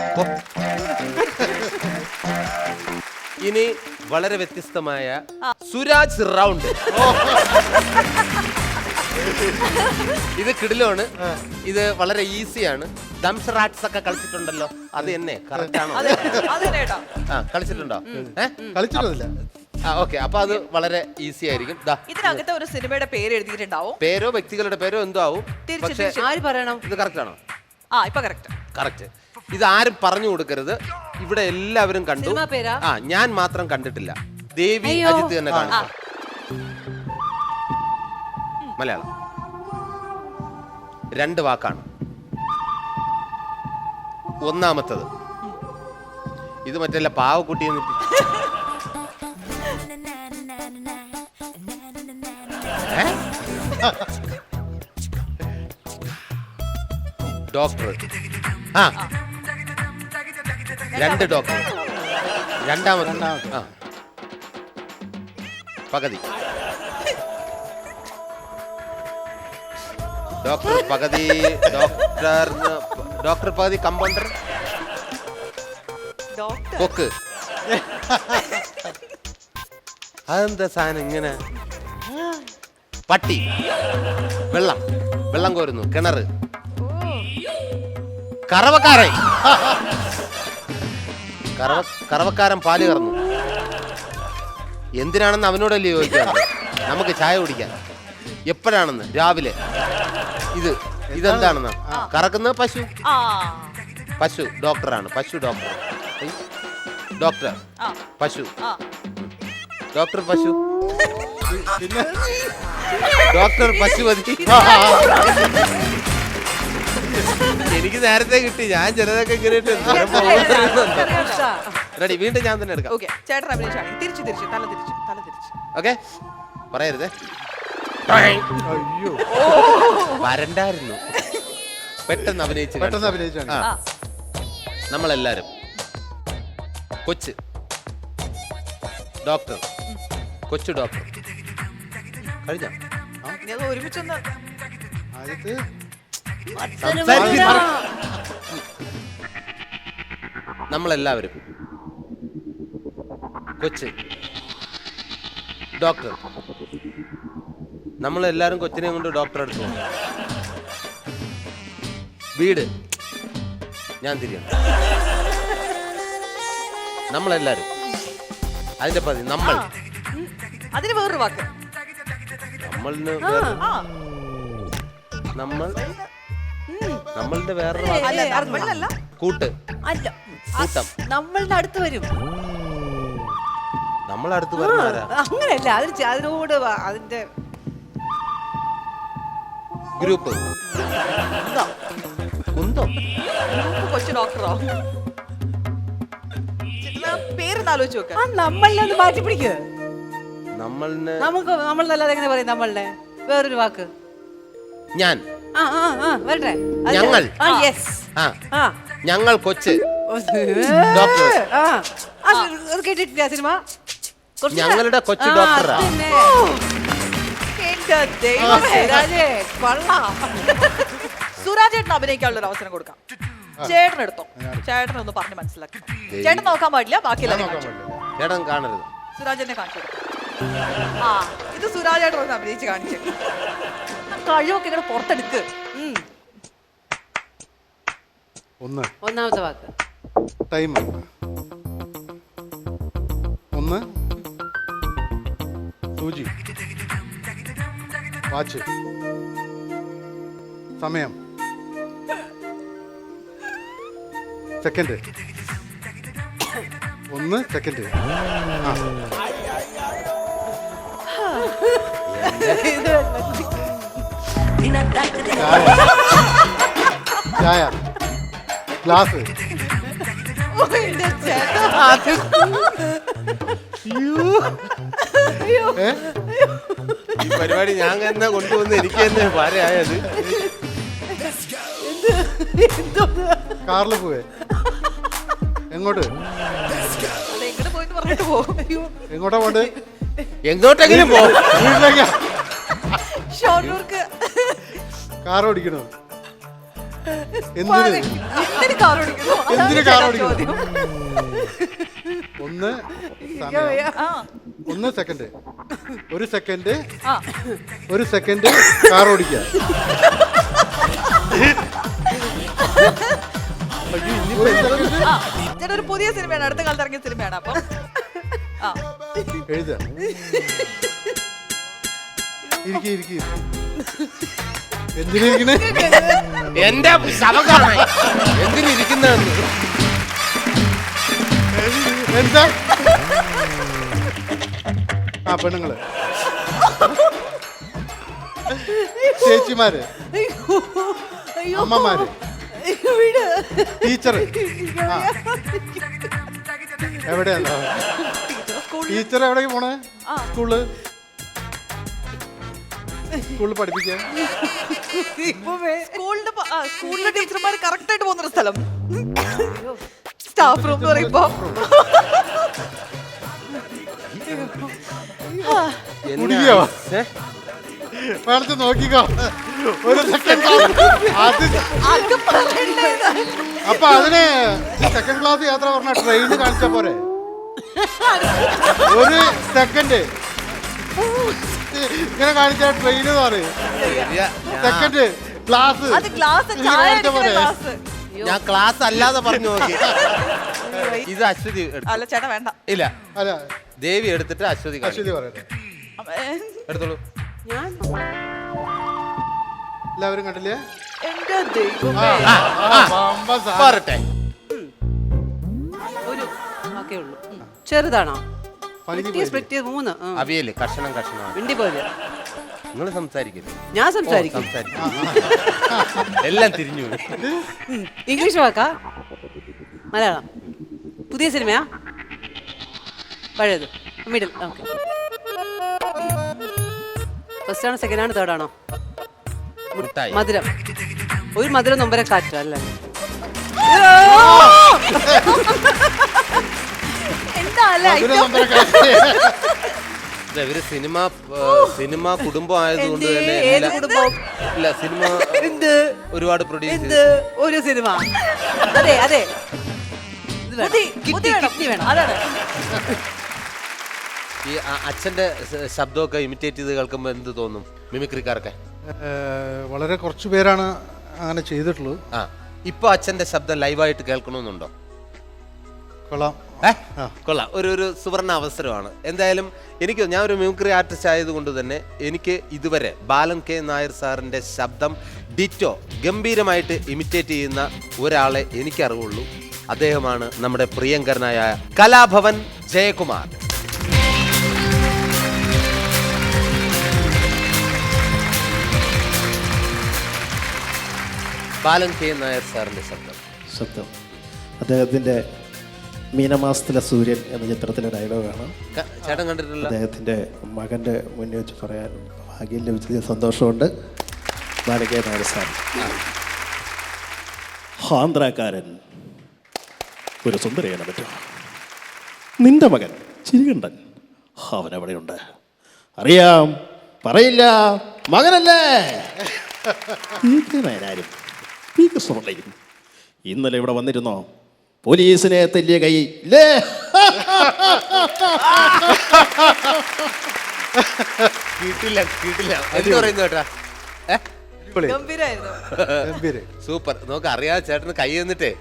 ഇനി വളരെ വ്യത്യസ്തമായ സുരാജ് റൗണ്ട്. ഇത് കിടിലാണ്. ഇത് വളരെ ഈസിയാണ്. ഡംസ് റാറ്റ്സ് ഒക്കെ കളിച്ചിട്ടുണ്ടല്ലോ, അത് തന്നെ കറക്റ്റ് ആണോ? കളിച്ചിട്ടുണ്ടോ? കളിച്ചിട്ടില്ല. ഓക്കെ, അപ്പൊ അത് വളരെ ഈസി ആയിരിക്കും. ഇതിനകത്ത് ഒരു സിനിമയുടെ പേര് എഴുതിയിട്ടുണ്ടാവും. പേരോ വ്യക്തികളുടെ പേരോ എന്തോ ആവും. പക്ഷേ ആര് പറയണം? ഇത് കറക്റ്റ് ആണോ? ഇപ്പൊ കറക്റ്റ്. ഇത് ആരും പറഞ്ഞു കൊടുക്കരുത്. ഇവിടെ എല്ലാവരും കണ്ടു. ഞാൻ മാത്രം കണ്ടിട്ടില്ല. ദേവി അജിത്ത് തന്നെ കാണിച്ചു. മലയാളം 2 വാക്കാണ്. ഒന്നാമത്തത് ഇത് മറ്റല്ല പാവക്കുട്ടി ഡോക്ടർ. ആ 2 ഡോക്ടർ. രണ്ടാമത്തെ ആ പകുതി ഡോക്ടർ പകുതി ഡോക്ടർ പകുതി കമ്പൗണ്ടർ ഡോക്ടർ കൊക്ക്. അതെന്താ സാധനം ഇങ്ങനെ? പട്ടി വെള്ളം കോരുന്നു, കിണറ്, കറവക്കാരൻ കറവക്കാരൻ പാല് കറന്നു. എന്തിനാണെന്ന് അവനോടല്ലേ ചോദിക്കാറ്? നമുക്ക് ചായ കുടിക്കാൻ. എപ്പോഴാണെന്ന്? രാവിലെ. ഇതെന്താണെന്ന്? കറക്കുന്നത് പശു. ആ പശു ഡോക്ടറാണ്. പശു ഡോക്ടർ. ഡോക്ടർ ആ പശു. ആ ഡോക്ടർ പശു. പിന്നെ ഡോക്ടർ പശുപതി. എനിക്ക് നേരത്തെ കിട്ടി. ഞാൻ ചിലതൊക്കെ റെഡി. വീണ്ടും ഞാൻ തന്നെ എടുക്കാം. ഓക്കെ ചേട്ടൻ അഭിനയിച്ചാണ്. തിരിച്ചു തല തിരിച്ചു. ഓക്കെ പറയരുതേ. അയ്യോ വരണ്ടായിരുന്നു. പെട്ടെന്ന് അഭിനയിച്ചാണ്. ആ നമ്മളെല്ലാരും കൊച്ച് ഡോക്ടർ, കൊച്ചു ഡോക്ടർ. കഴിഞ്ഞ ഇനി അത് ഒരുമിച്ചൊന്ന് ആദ്യത്തെ നമ്മളെല്ലാവരും കൊച്ച് ഡോക്ടർ. നമ്മളെല്ലാരും കൊച്ചിനെ കൊണ്ട് ഡോക്ടറെ അടുത്ത് പോകും. വീട് ഞാൻ തിരിയണം. നമ്മളെല്ലാരും അതിന്റെ പതി നമ്മൾ. അതിന് വേറൊരു വാക്ക്. നമ്മളിന് ആ നമ്മളുടെ വേറൊരു അല്ല നമ്മളിലല്ല. കൂട്ട് അല്ല കൂട്ടം. നമ്മളുടെ അടുത്ത് വരും. നമ്മളടുത്ത് വരുന്നാരാ? അങ്ങനെയല്ല, അതിനോട് അതിന്റെ ഗ്രൂപ്പ് കുന്തോ കൊച്ചു ഡോക്ടറോ? പേരൊന്ന് ആലോചിച്ച് നോക്ക. ആ നമ്മളിനെ ഒന്ന് മാറ്റി പിടിക്ക്. നമ്മളിന് നമ്മൾ നല്ലത് എങ്ങനെ പറയും? നമ്മളിനെ വേറൊരു വാക്ക്. ഞാൻ ആ ആ ആ വരട്ടെ. ഞങ്ങൾ. ആ യെസ്. ആ ആ ഞങ്ങൾ കൊച്ച് ഡോക്ടർ. ആ അത് കേട്ടിട്ടില്ല സിനിമ? ഞങ്ങളുടെ കൊച്ചു ഡോക്ടറാ. എന്റെ ദൈവമേ, രാജേ, കൊള്ളാം. സുരാജേട്ടന് അഭിനയിക്കാനുള്ള ഒരു അവസരം കൊടുക്കാം. ചേട്ടൻ എടുത്തോ. ചേട്ടനൊന്ന് പറഞ്ഞ് മനസ്സിലാക്കി. ചേട്ടൻ നോക്കാൻ പാടില്ല, ബാക്കിയെല്ലാം ചേട്ടൻ കാണരുത്. സുരാജേട്ടനെ കാണിച്ചു കൊടുക്കാം. ആ ഇത് സുരാജേട്ടൻ ഒന്ന് അഭിനയിച്ച് കാണിച്ചു. കഴിവൊക്കെ ഇങ്ങനെ പുറത്തെടുക്ക്. ഒന്നാമത്തെ വാക്ക് ടൈം. 1 സൂചി, വാച്ച്, സമയം, സെക്കൻഡ്. 1 സെക്കൻഡ്. ചായ, ഗ്ലാസ്. ഈ പരിപാടി ഞാൻ തന്നെ കൊണ്ടുവന്ന് എനിക്ക് തന്നെ ഭാരമായത്. കാറിൽ പോവേ? എങ്ങോട്ട്? എങ്ങോട്ട് പോയിട്ട് പറഞ്ഞിട്ട് പോകും. എങ്ങോട്ടാ പോണ്ടേ? എങ്ങോട്ടെങ്കിലും പോ. വീട്ടിലേക്കാ. ഷൊർണൂർക്ക്. കാർ ഓടിക്കണോ? എന്തിന് കാർ ഓടിക്കുന്നു? എന്തിന് കാർ ഓടിക്കുന്നു? 1 സമയം, ആ 1 സെക്കൻഡ്, 1 സെക്കൻഡ്, ആ 1 സെക്കൻഡ് കാർ ഓടിക്കുക. ആ ചേട്ടാ ഒരു പുതിയ സിനിമയാണ്, അടുത്ത കാലത്ത് ഇറങ്ങിയ സിനിമയാണ്. അപ്പം ആ എഴുതുക. ഇരിക്കി. എന്തിനിരിക്കണേ? എന്റെ ശവം കാണാൻ എന്തിനിരിക്കുന്നെന്ന്. എന്താ? ആ പെണ്ണുങ്ങള്, ചേച്ചിമാര്, അമ്മമാര്, ടീച്ചറ്. എവിടെയാ ടീച്ചർ? എവിടേക്ക് പോണേ? സ്കൂളിൽ പഠിപ്പിക്കാൻ. സ്കൂളിന്റെ സ്കൂളിലെ ടീച്ചർമാർ കറക്റ്റ് ആയിട്ട് പോകുന്നൊരു സ്ഥലം. സ്റ്റാഫ് റൂം എന്ന് പറയുമ്പോ കുടുങ്ങിയോ? വേണത്തെ നോക്കിക്കോ ഒരു സെക്കൻഡ് അത് അത് പറയണ്ടേ ഇത്? അപ്പൊ അതിന് സെക്കൻഡ് ക്ലാസ് യാത്ര പറഞ്ഞ ട്രെയിൻ കാണിച്ച പോരെ? ഒരു സെക്കൻഡ് ഇങ്ങനെ കാണിച്ച ട്രെയിൻ എന്ന് പറയും. സെക്കൻഡ് ക്ലാസ് അത് ഗ്ലാസ് ചായ അടിക്കുന്ന ഗ്ലാസ്. ഞാൻ ക്ലാസ് അല്ലാതെ പറഞ്ഞു നോക്കി. ഇത് അശ്വതി അല്ല ചേട്ടാ വേണ്ട. ഇല്ല, അല്ല ദേവി എടുത്തിട്ട് അശ്വതി അശ്വതി പറയട്ടെ. എടുത്തോളൂ. ഞാൻ എല്ലാവരും കണ്ടില്ലേ? എന്റെ ദൈവമേ. പറട്ടെ. ഒരു ഓക്കേ ഉള്ളൂ. ചെറുതാണോ? പകുതി സ്പ്ലിറ്റ് 3. അവിയല് കഷണം കഷണം. വിണ്ടി പോലെ നിങ്ങൾ സംസാരിക്കില്ലേ? ഞാൻ സംസാരിക്കും. എല്ലാം തിരിഞ്ഞു. ഇംഗ്ലീഷ് വാക്കാ? മലയാളം? പുതിയ സിനിമയാ? പഴയത്? മിഡിൽ? ഓക്കെ. ഫസ്റ്റ് ആണോ സെക്കൻഡ് ആണോ തേർഡ് ആണോ? മുട്ടായി. മധുരം. ഒരു മധുരം നൊമ്പര കാറ്റ് അല്ലേ? എന്താ അല്ലേ ഇവര് സിനിമ കുടുംബം ആയതുകൊണ്ട് തന്നെ ഏത് കുടുംബം? ഇല്ല, സിനിമ എന്ത് ഒരുപാട് പ്രൊഡ്യൂസ് എന്ത് ഒരു സിനിമ? അതെ അതെ. ഇത് വേണം. ബുദ്ധി വേണം. കിഡ്നി വേണം. അതാണ്. ഈ അച്ഛന്റെ ശബ്ദമൊക്കെ ഇമിറ്റേറ്റ് ചെയ്ത് കേൾക്കുമ്പോൾ എന്ത് തോന്നും മിമിക്രിക്കാർക്ക്? വളരെ കുറച്ച് പേരാണ് അങ്ങനെ ചെയ്തിട്ടുള്ളൂ. ആ, ഇപ്പൊ അച്ഛന്റെ ശബ്ദം ലൈവായിട്ട് കേൾക്കണമെന്നുണ്ടോ? കൊള്ളാം. കൊള്ളാം. ഒരു സുവർണ അവസരമാണ്. എന്തായാലും ഞാൻ ഒരു മിമിക്രി ആർട്ടിസ്റ്റ് ആയതുകൊണ്ട് തന്നെ എനിക്ക് ഇതുവരെ ബാലൻ കെ നായർ സാറിന്റെ ശബ്ദം ഡിറ്റോ ഗംഭീരമായിട്ട് ഇമിറ്റേറ്റ് ചെയ്യുന്ന ഒരാളെ എനിക്കറിവുള്ളൂ. അദ്ദേഹമാണ് നമ്മുടെ പ്രിയങ്കരനായ കലാഭവൻ ജയകുമാർ. ബാലൻ കെ നായർ സാറിന്റെ ശബ്ദം അദ്ദേഹത്തിൻ്റെ മീനമാസത്തിലെ സൂര്യൻ എന്ന ചിത്രത്തിലെ ഡയലോഗാണ്. ചേട്ടൻ കണ്ടിട്ടില്ല? അദ്ദേഹത്തിൻ്റെ മകൻ്റെ മുന്നിൽ വെച്ച് പറയാൻ ഭാഗ്യം ലഭിച്ചതിൽ സന്തോഷമുണ്ട്. ബാലൻ കെ നായർ സാർ ആന്ധ്രാക്കാരൻ ഒരു സുന്ദരിയാണ് പറ്റും. നിന്റെ മകൻ ചിരികണ്ഠൻ അവനെവിടെയുണ്ട്? അറിയാം, പറയില്ല, മകനല്ലേ? ഇന്നലെ ഇവിടെ വന്നിരുന്നോ? പോലീസിനെ തെല്ലിയ കൈ ഇല്ലേ? കിട്ടില്ല. എന്ത് പറയുന്നു കേട്ടാ? ഗംഭീരായിരുന്നു. സൂപ്പർ. നമുക്ക് അറിയാതെ ചേട്ടന് കൈ തന്നിട്ടേ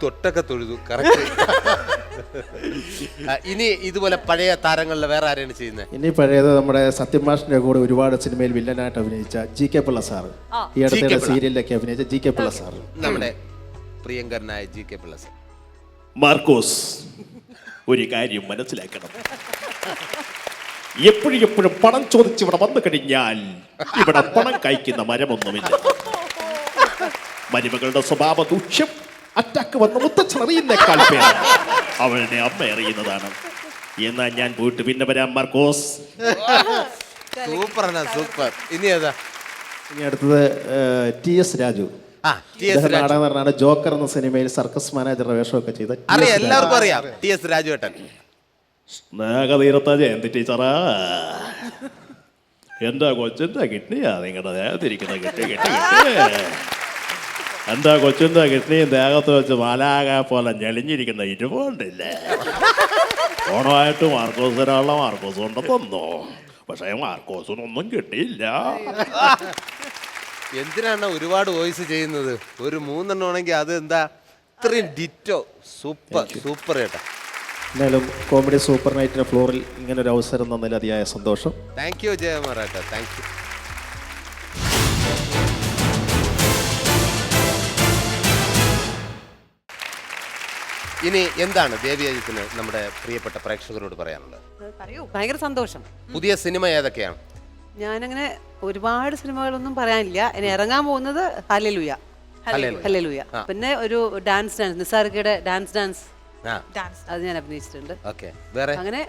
തൊട്ടൊക്കെ തൊഴുതു. കറക്റ്റ്. ഇനി ഇതുപോലെ പഴയ താരങ്ങളിലെ വേറെ ആരെയാണ് ചെയ്യുന്നത്? ഇനി പഴയത് നമ്മുടെ സത്യമാഷിന്റെ കൂടെ ഒരുപാട് സിനിമയിൽ വില്ലനായിട്ട് അഭിനയിച്ച ജി കെ പിള്ള സാറ്. ഈ അടുത്ത സീരിയലിലൊക്കെ അഭിനയിച്ച ജി കെ പിള്ള സാറ്. നമ്മുടെ പ്രിയങ്കരനായ G K Pillai sir. Marcos, ഒരു കാര്യം മനസ്സിലാക്കണം. എപ്പോഴും പണം ചോദിച്ച് ഇവിടെ വന്നു കഴിഞ്ഞാൽ ഇവിടെ പണം കഴിക്കുന്ന മരമൊന്നുമില്ല. മരുമകളുടെ സ്വഭാവ ദൂഷ്യം അറ്റാക്ക് വന്ന് മുത്തച്ഛൻ അറിയുന്നേക്കാൾ പേര് അവളുടെ അമ്മ അറിയുന്നതാണ്. എന്നാൽ ഞാൻ പോയിട്ട് പിന്നെ വരാം മാർക്കോസ്. സൂപ്പർ. ഇനി ഏതാ? ഇനി അടുത്തത് ടി എസ് രാജു. നാടകനാണ്. ജോക്കർ എന്ന സിനിമയിൽ സർക്കസ് മാനേജറുടെ വേഷമൊക്കെ ചെയ്ത എല്ലാവർക്കും അറിയാം ടി എസ് രാജുവേട്ടൻ. സ്നേഹതീരത്ത ജയന്തി ടീച്ചറാ, എന്താ കൊച്ചിന്റെ കിഡ്നിയാ നിങ്ങളുടെ ദേഹത്തിരിക്കുന്ന കിട്ടി. എന്താ കൊച്ചിന്റെ കിഡ്നിയും ദേഹത്ത് വെച്ച് മാലാക പോലെ ഞെളിഞ്ഞിരിക്കുന്ന ഇരുപോണ്ടില്ലേ? ഓണമായിട്ട് മാർക്കോസ് ഒരാളുടെ മാർക്കോസ് കൊണ്ട് തന്നോ, പക്ഷേ മാർക്കോസിനൊന്നും കിട്ടിയില്ല. എന്തിനാണ് ഒരുപാട് വോയിസ് ചെയ്യുന്നത്? ഒരു 3 ആണെങ്കിൽ അത് എന്താ ഇത്രയും ഡിറ്റോ? സൂപ്പർ കേട്ടാ. എന്നാലും കോമഡി സൂപ്പർ നൈറ്റിന്റെ ഫ്ലോറിൽ ഇങ്ങനെ ഒരു അവസരം തന്നതിൽ അതിയായ സന്തോഷം. താങ്ക് യു ജയകുമാറേട്ടാ, താങ്ക് യു. ഇനി എന്താണ് ദേവിയജിത്തിന് നമ്മുടെ പ്രിയപ്പെട്ട പ്രേക്ഷകരോട് പറയാനുള്ളത്? ഭയങ്കര സന്തോഷം. പുതിയ സിനിമ ഏതൊക്കെയാണ്? ഞാനങ്ങനെ ഒരുപാട് സിനിമകളൊന്നും പറയാനില്ല. ഇനി ഇറങ്ങാൻ പോകുന്നത് ഹല്ലേലൂയ. പിന്നെ ഒരു ഡാൻസ് നിസാർക്കയുടെ ഡാൻസ് അത് ഞാൻ അഭിനയിച്ചിട്ടുണ്ട്. അങ്ങനെ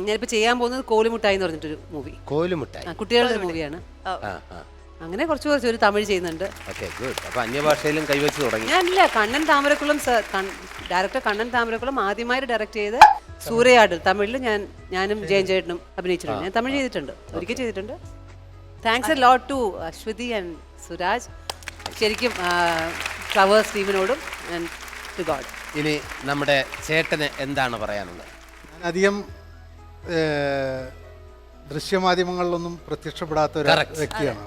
ഞാനിപ്പോ ചെയ്യാൻ പോകുന്നത് കോലുമുട്ടായി എന്ന് പറഞ്ഞിട്ടൊരു മൂവി. കോലുമുട്ടായി കുട്ടികളുടെ മൂവിയാണ്. അങ്ങനെ കുറച്ച് ഒരു തമിഴ് ചെയ്യുന്നുണ്ട്. Okay good. അപ്പൊ അന്യഭാഷയിലും കൈവച്ച് തുടങ്ങി. ഞാനില്ല, കണ്ണൻ താമരക്കുളം ഡയറക്ടർ കണ്ണൻ താമരക്കുളം ആദ്യമായി ഡയറക്ട് ചെയ്ത് സൂര്യയാട് തമിഴിൽ ഞാനും ജയൻ ചേട്ടനും അഭിനയിച്ചിട്ടുണ്ട്. ഞാൻ തമിഴ് ചെയ്തിട്ടുണ്ട്, ഒരിക്കൽ ചെയ്തിട്ടുണ്ട്. Thanks a lot to Aswathy and Suraj, ശരിക്കും ഫ്ലവേഴ്സ് ടീമിനോടും ആൻഡ് ടു ഗോഡ്. ഇനി നമ്മുടെ ചേട്ടന് എന്താണ് പറയാനുള്ളത്? ഞാൻ അധികം ദൃശ്യമാധ്യമങ്ങളിലൊന്നും പ്രത്യക്ഷപ്പെടാത്ത ഒരു വ്യക്തിയാണ്.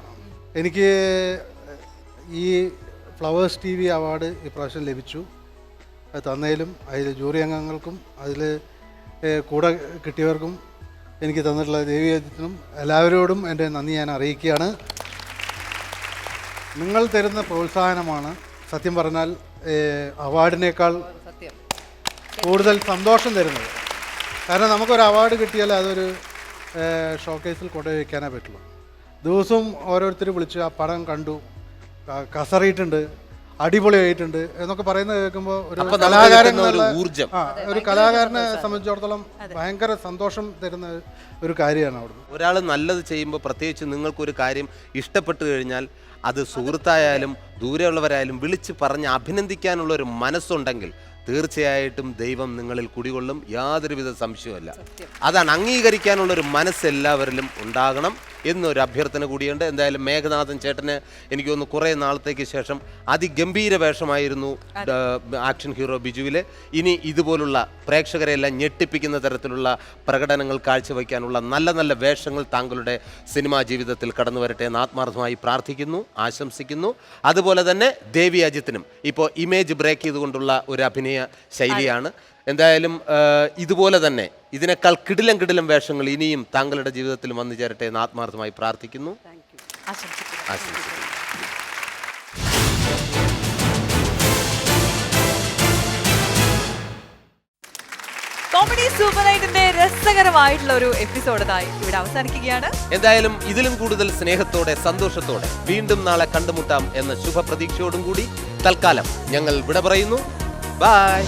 എനിക്ക് ഈ ഫ്ലവേഴ്സ് TV അവാർഡ് ഇപ്രാവശ്യം ലഭിച്ചു. അത് തന്നതിലും അതിൽ ജൂറി അംഗങ്ങൾക്കും അതിൽ കൂടെ കിട്ടിയവർക്കും എനിക്ക് തന്നിട്ടുള്ള ദേവിയത്തിനും എല്ലാവരോടും എൻ്റെ നന്ദി ഞാൻ അറിയിക്കുകയാണ്. നിങ്ങൾ തരുന്ന പ്രോത്സാഹനമാണ് സത്യം പറഞ്ഞാൽ അവാർഡിനേക്കാൾ കൂടുതൽ സന്തോഷം തരുന്നത്. കാരണം നമുക്കൊരു അവാർഡ് കിട്ടിയാൽ അതൊരു ഷോക്കേസിൽ കൊണ്ടുപോയി വയ്ക്കാനേ പറ്റുള്ളൂ. ദിവസവും ഓരോരുത്തർ വിളിച്ച് ആ പടം കണ്ടു, കസറിയിട്ടുണ്ട്, അടിപൊളിയായിട്ടുണ്ട് എന്നൊക്കെ പറയുന്നത് കേൾക്കുമ്പോൾ ഒരു കലാകാരനെ സംബന്ധിച്ചിടത്തോളം ഭയങ്കര സന്തോഷം തരുന്ന ഒരു കാര്യമാണ് അവിടുന്ന്. ഒരാൾ നല്ലത് ചെയ്യുമ്പോൾ പ്രത്യേകിച്ച് നിങ്ങൾക്കൊരു കാര്യം ഇഷ്ടപ്പെട്ടു കഴിഞ്ഞാൽ അത് സുഹൃത്തായാലും ദൂരെയുള്ളവരായാലും വിളിച്ച് പറഞ്ഞ് അഭിനന്ദിക്കാനുള്ള ഒരു മനസ്സുണ്ടെങ്കിൽ തീർച്ചയായിട്ടും ദൈവം നിങ്ങളിൽ കുടികൊള്ളും, യാതൊരുവിധ സംശയവുമല്ല. അതാണ്, അംഗീകരിക്കാനുള്ളൊരു മനസ്സ് എല്ലാവരിലും ഉണ്ടാകണം എന്നൊരു അഭ്യർത്ഥന കൂടിയുണ്ട്. എന്തായാലും മേഘനാഥൻ ചേട്ടന് എനിക്ക് തോന്നുന്നു കുറേ നാളത്തേക്ക് ശേഷം അതിഗംഭീര വേഷമായിരുന്നു ആക്ഷൻ ഹീറോ ബിജുവിൽ. ഇനി ഇതുപോലുള്ള പ്രേക്ഷകരെല്ലാം ഞെട്ടിപ്പിക്കുന്ന തരത്തിലുള്ള പ്രകടനങ്ങൾ കാഴ്ചവെക്കാനുള്ള നല്ല നല്ല വേഷങ്ങൾ താങ്കളുടെ സിനിമാ ജീവിതത്തിൽ കടന്നു വരട്ടെ എന്ന് ആത്മാർത്ഥമായി പ്രാർത്ഥിക്കുന്നു, ആശംസിക്കുന്നു. അതുപോലെ തന്നെ ദേവി അജിത്തിനും ഇപ്പോൾ ഇമേജ് ബ്രേക്ക് ചെയ്തുകൊണ്ടുള്ള ഒരു അഭിനയ ശൈലിയാണ്. എന്തായാലും ഇതുപോലെ തന്നെ ഇതിനേക്കാൾ കിടിലം വേഷങ്ങൾ ഇനിയും താങ്കളുടെ ജീവിതത്തിൽ വന്നു ചേരട്ടെ എന്ന് ആത്മാർത്ഥമായി പ്രാർത്ഥിക്കുന്നു, ആശംസിക്കുന്നു. കോമഡി സൂപ്പർ നൈറ്റിന്റെ രസകരമായിട്ടുള്ള ഒരു എപ്പിസോഡ് ഇവിടെ അവസാനിക്കുകയാണ്. എന്തായാലും ഇതിലും കൂടുതൽ സ്നേഹത്തോടെ സന്തോഷത്തോടെ വീണ്ടും നാളെ കണ്ടുമുട്ടാം എന്ന ശുഭപ്രതീക്ഷയോടും കൂടി തൽക്കാലം ഞങ്ങൾ വിട പറയുന്നു. ബൈ.